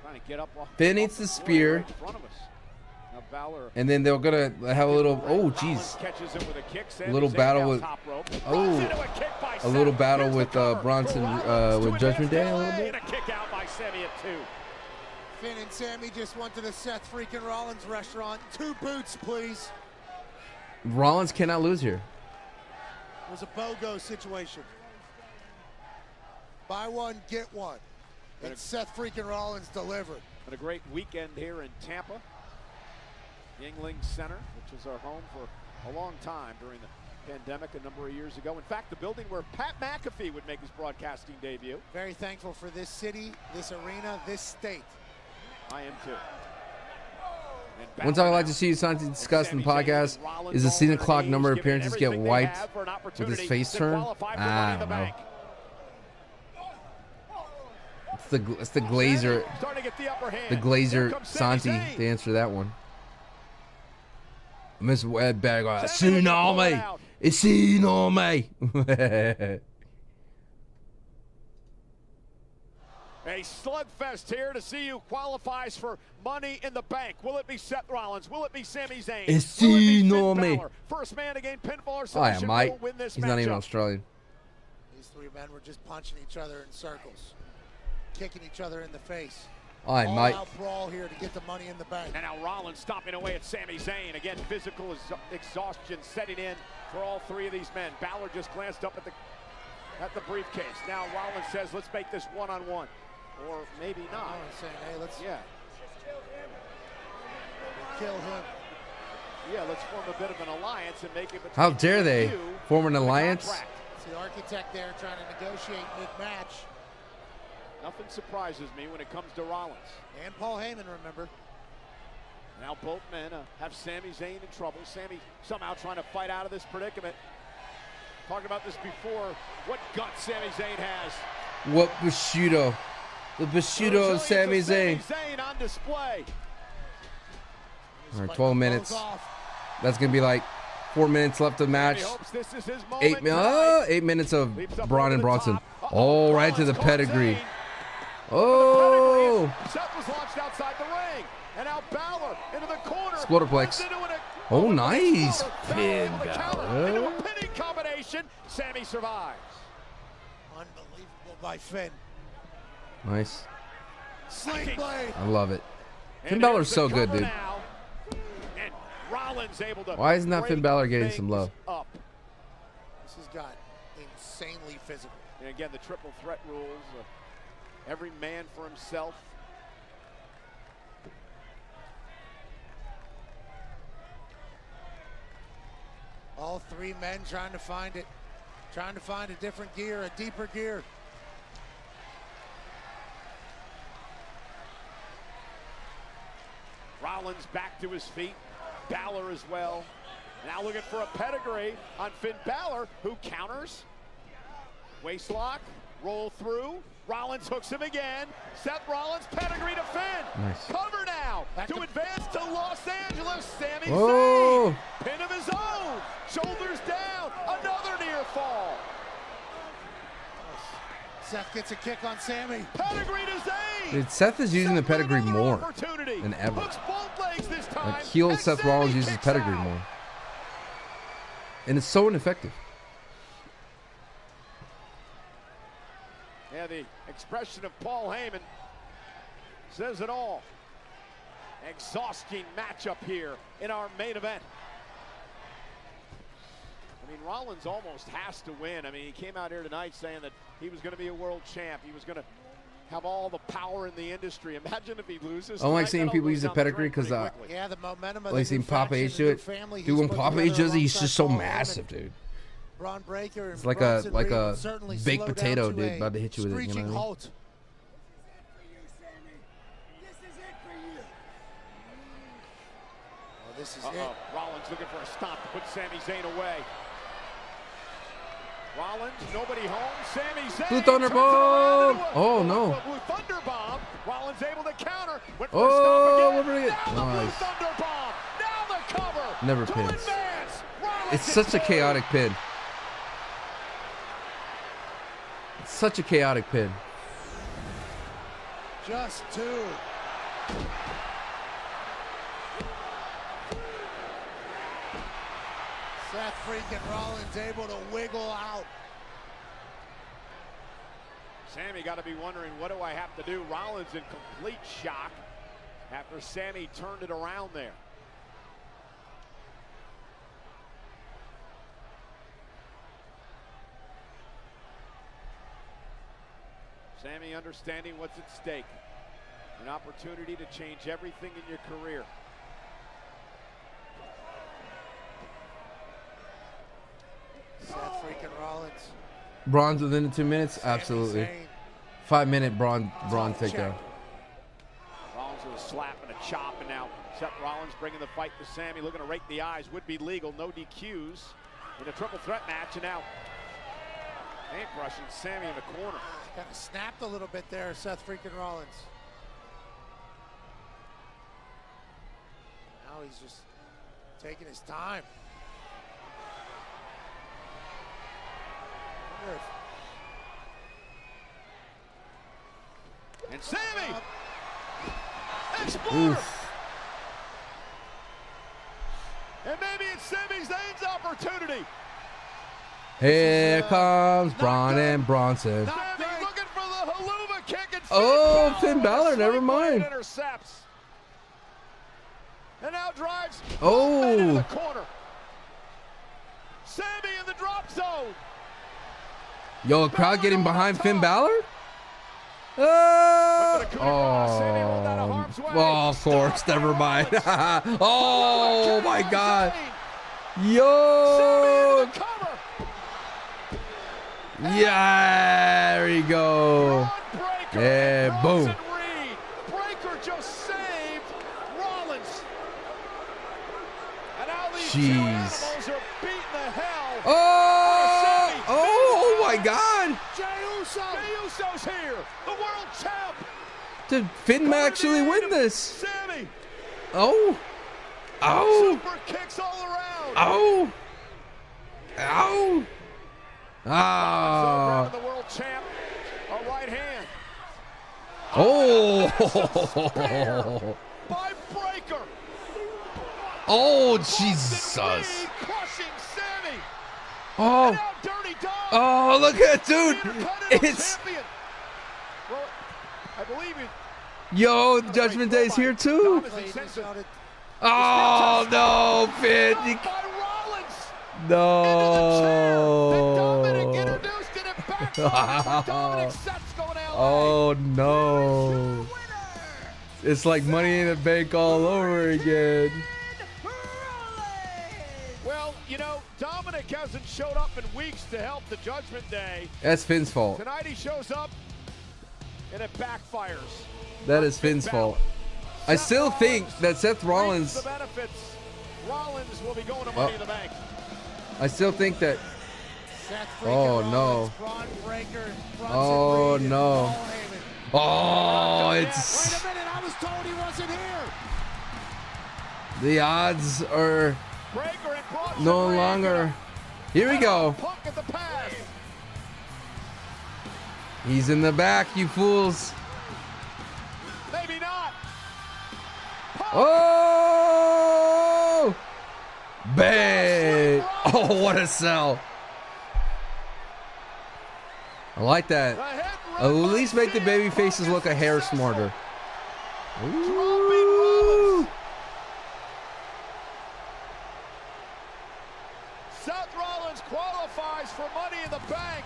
Trying to get up off, Finn eats the spear. right in front of us. Now Balor And then they're gonna have a little. Oh, jeez. catches him with a kick. A little battle with. A little battle with Bronson with Judgment Day a little bit. And a kick out by Sami at 2. Finn and Sami just went to the Seth freaking Rollins restaurant. 2 boots, please. Rollins cannot lose here. It was a BOGO situation. Buy one, get one. And Seth freaking Rollins delivered. And a great weekend here in Tampa. Yingling Center, which is our home for a long time during the pandemic a number of years ago. In fact, the building where Pat McAfee would make his broadcasting debut. Very thankful for this city, this arena, this state. I am too. One thing I'd like to see Santi discuss in the podcast is the season clock number of appearances get wiped with his face turn. I don't know. It's the Glazer, Santi to answer that one. Miss Wedberg, tsunami, it's tsunami. A slugfest here to see who qualifies for Money in the Bank. Will it be Seth Rollins? Will it be Sami Zayn? It's Will it be Finn tsunami. Balor? First man to gain pinfall or Oh yeah, submission Mike. will win this He's not even matchup. Australian. These three men were just punching each other in circles, kicking each other in the face. All right, Mike. All-out brawl here to get the Money in the Bank. And now Rollins stomping away at Sami Zayn. Again, physical exhaustion setting in for all three of these men. Balor just glanced up at the briefcase. Now Rollins says, let's make this one-on-one. Or maybe not. Rollins saying, hey, let's kill him. Yeah, let's form a bit of an alliance and make it between How dare they you form an and the alliance? contract. It's the architect there trying to negotiate mid-match. Nothing surprises me when it comes to Rollins. And Paul Heyman, remember. Now both men have Sami Zayn in trouble. Sami somehow trying to fight out of this predicament. Talked about this before. What guts Sami Zayn has. What Bushido? The Bushido of Sami Zayn. Zayn on display. All right, 12 minutes. That's going to be like 4 minutes left of the match. 8 minutes of Braun and Bronson. Oh, right to the pedigree. Oh! Seth was launched outside the ring. And now Balor into the corner. Splutterplex. Oh, nice. Finn Into Balor. a pinning combination. Sami survives. Unbelievable by Finn. Nice. Sling blade. I love it. Finn Balor's so good, dude. And Rollins able to Why is not Finn Balor getting some love? Up. This has got insanely physical. And again, the triple threat rules. Every man for himself. All three men trying to find it. Trying to find a different gear, a deeper gear. Rollins back to his feet. Balor as well. Now looking for a pedigree on Finn Balor, who counters. Waistlock, roll through. Rollins hooks him again. Seth Rollins, pedigree to Finn. Nice. Cover now to advance to Los Angeles. Sami Whoa. Zayn, pin of his own. Shoulders down, another near fall. Seth gets a kick on Sami. Pedigree to Zayn. Dude, Seth is using the pedigree more than ever. Hooks both legs this time. Like, heel and Seth Sami Rollins uses kicks pedigree out. more. And it's so ineffective. Yeah, the expression of Paul Heyman says it all. Exhausting matchup here in our main event. I mean, Rollins almost has to win. I mean, he came out here tonight saying that he was going to be a world champ. He was going to have all the power in the industry. Imagine if he loses. I don't like tonight, seeing that'll people go use the down pedigree drain because pretty quickly. Yeah, the momentum of I like seeing Papa H do it. Dude, when Papa H does it, he's just so massive, dude. Braun Breaker It's like a baked potato, dude, about to hit you with it. You know what I mean? This is it. Rollins looking for a stop to put Sami Zayn away. Rollins, nobody home. Sami Zayn. Blue Thunder Bomb. Oh no. Blue Thunder Bomb. Rollins able to counter. Went for Oh, a stop we're again. gonna get Now the Blue nice. Thunder Bomb. Now the cover. Never to pins. advance. Rollins It's such a gets chaotic pin. It's such a chaotic pin. Just two. Seth freaking Rollins able to wiggle out. Sami got to be wondering, what do I have to do? Rollins in complete shock after Sami turned it around there. Sammy understanding what's at stake. An opportunity to change everything in your career. Seth freaking Rollins. Bronze within the 2 minutes? Absolutely. 5-minute bronze takedown. Rollins with a slap and a chop, and now Seth Rollins bringing the fight to Sammy, looking to rake the eyes. Would be legal, no DQs in a triple threat match, and now paintbrushing Sammy in the corner. Kind of snapped a little bit there, Seth freaking Rollins. Now he's just taking his time. And Sammy! Exploder! And maybe it's Sami Zayn's opportunity. Here comes Braun and Bronson. Sammy looking for the haluva kick, and Oh, Finn Balor, never mind. Intercepts. And now drives into Oh. the corner. Sammy in the drop zone. Yo, a crowd getting behind Finn Balor? Oh, of course, never mind. Oh my God. Yo. Yeah, there you go. Yeah, boom. Breaker just saved Rollins. And now these two Jeez. animals are beating the hell. Oh my God. Jey Uso's here, the world champ. Did Finn actually win this? Sammy. Oh. Super kicks all around. Ow. Ow. Ah. The world champ, a right hand. Oh. By Breaker. Oh, Jesus. Crushing Sammy. Oh. Oh, look at dude. It's. Well, I believe it. Yo, Judgment Day's here too. Oh no, Finn. No. Oh no. It's like Money in the Bank all over again. Well, you know, Dominic hasn't showed up in weeks to help the Judgment Day. That's Finn's fault. Tonight he shows up and it backfires. That is Finn's fault. I still think that Seth Rollins. The benefits. Rollins will be going to Money in the Bank. I still think that. Oh no. Oh no. Oh, it's. Wait a minute, I was told he wasn't here. The odds are no longer. Here we go. He's in the back, you fools. Maybe not. Oh! Bang! Oh, what a sell. I like that. At least make the baby faces look a hair smarter. Ooh. Seth Rollins qualifies for Money in the Bank,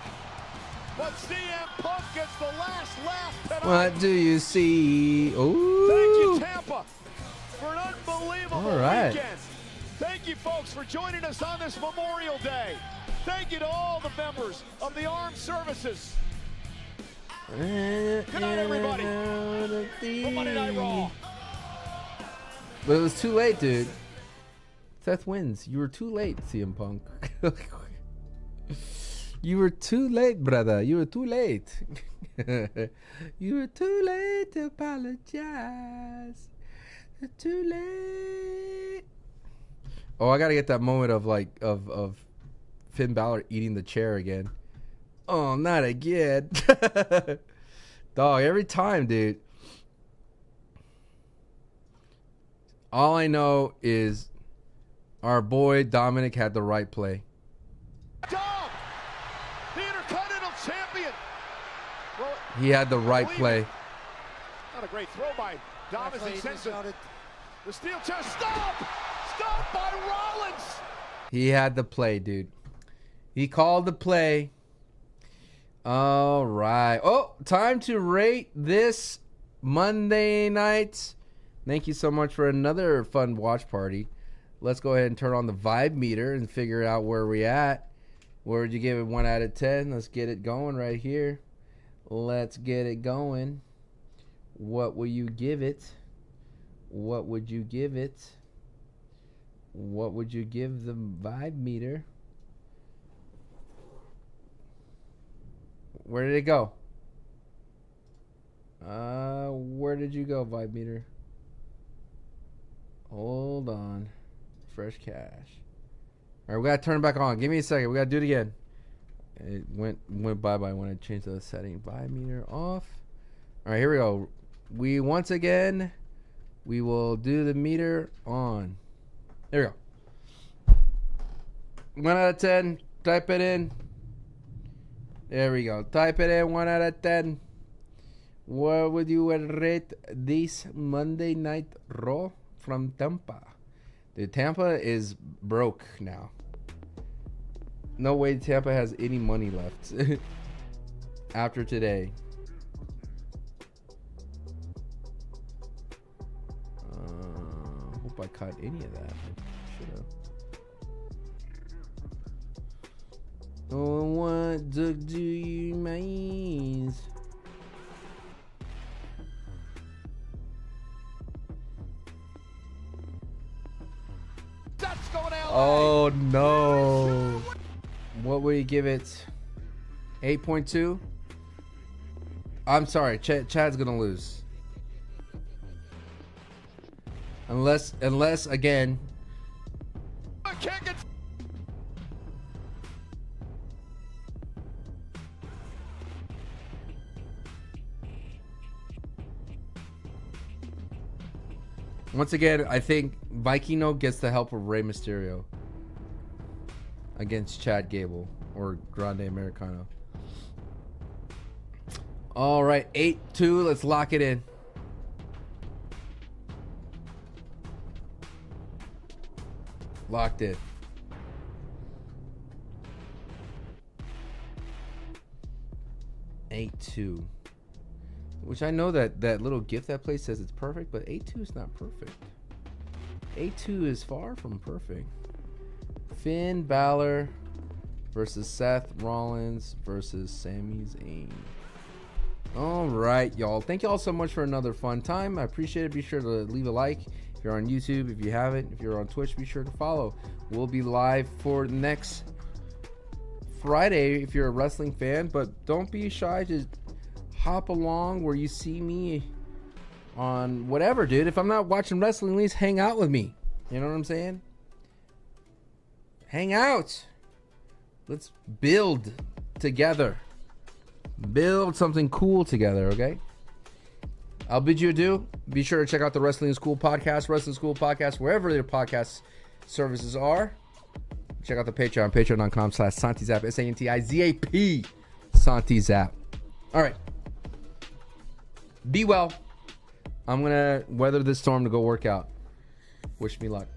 but CM Punk gets the last laugh tonight. What do you see? Ooh. Thank you, Tampa, for an unbelievable weekend. Thank you, folks, for joining us on this Memorial Day. Thank you to all the members of the armed services. Good night, everybody. For Monday Night Raw. But it was too late, dude. Seth wins. You were too late, CM Punk. You were too late, brother. You were too late. You were too late to apologize. Too late. Oh, I gotta get that moment of like of Finn Balor eating the chair again. Oh, not again. Dog, every time, dude. All I know our boy Dominic had the right play. Dom, the Intercontinental Champion. Well, He had the right play. not a great throw by Dom as he sends it. The steel chair, stop! Stop by Rollins! He had the play, dude. He called the play. All right. Oh, time to rate this Monday night. Thank you so much for another fun watch party. Let's go ahead and turn on the vibe meter and figure out where we're at. Where would you give it 1 out of 10? Let's get it going right here. Let's get it going. What will you give it? What would you give it? What would you give the vibe meter? Where did it go? Where did you go, vibe meter? Hold on. Fresh cash. All right, we got to turn it back on. Give me a second. We got to do it again. It went bye-bye when I changed the setting. Vibe meter off. All right, here we go. Once again, we will do the meter on. There we go. 1 out of 10. Type it in. There we go. Type it in. 1 out of 10. What would you rate this Monday Night Raw from Tampa? Dude, Tampa is broke now. No way Tampa has any money left after today. Hope I caught any of that. Should have. Oh, what do you mean? Oh no. What would you give it? 8.2? I'm sorry, Chad's gonna lose. Unless again. I can't get. Once again, I think Vikino gets the help of Rey Mysterio against Chad Gable or Grande Americano. All right, 8-2. Let's lock it in. Locked in. $8-2. Which I know that little gift that place says it's perfect, but 8-2 is not perfect. 8-2 is far from perfect. Finn Balor versus Seth Rollins versus Sami Zayn. All right, y'all. Thank y'all so much for another fun time. I appreciate it. Be sure to leave a like if you're on YouTube. If you haven't, if you're on Twitch, be sure to follow. We'll be live for next Friday if you're a wrestling fan, but don't be shy to hop along where you see me on whatever, dude. If I'm not watching wrestling, at least hang out with me. You know what I'm saying? Hang out. Let's build together. Build something cool together, okay? I'll bid you adieu. Be sure to check out the Wrestling School Podcast, wherever their podcast services are. Check out the Patreon, patreon.com/SantiZap, SANTIZAP, SantiZap. All right. Be well. I'm going to weather this storm to go work out. Wish me luck.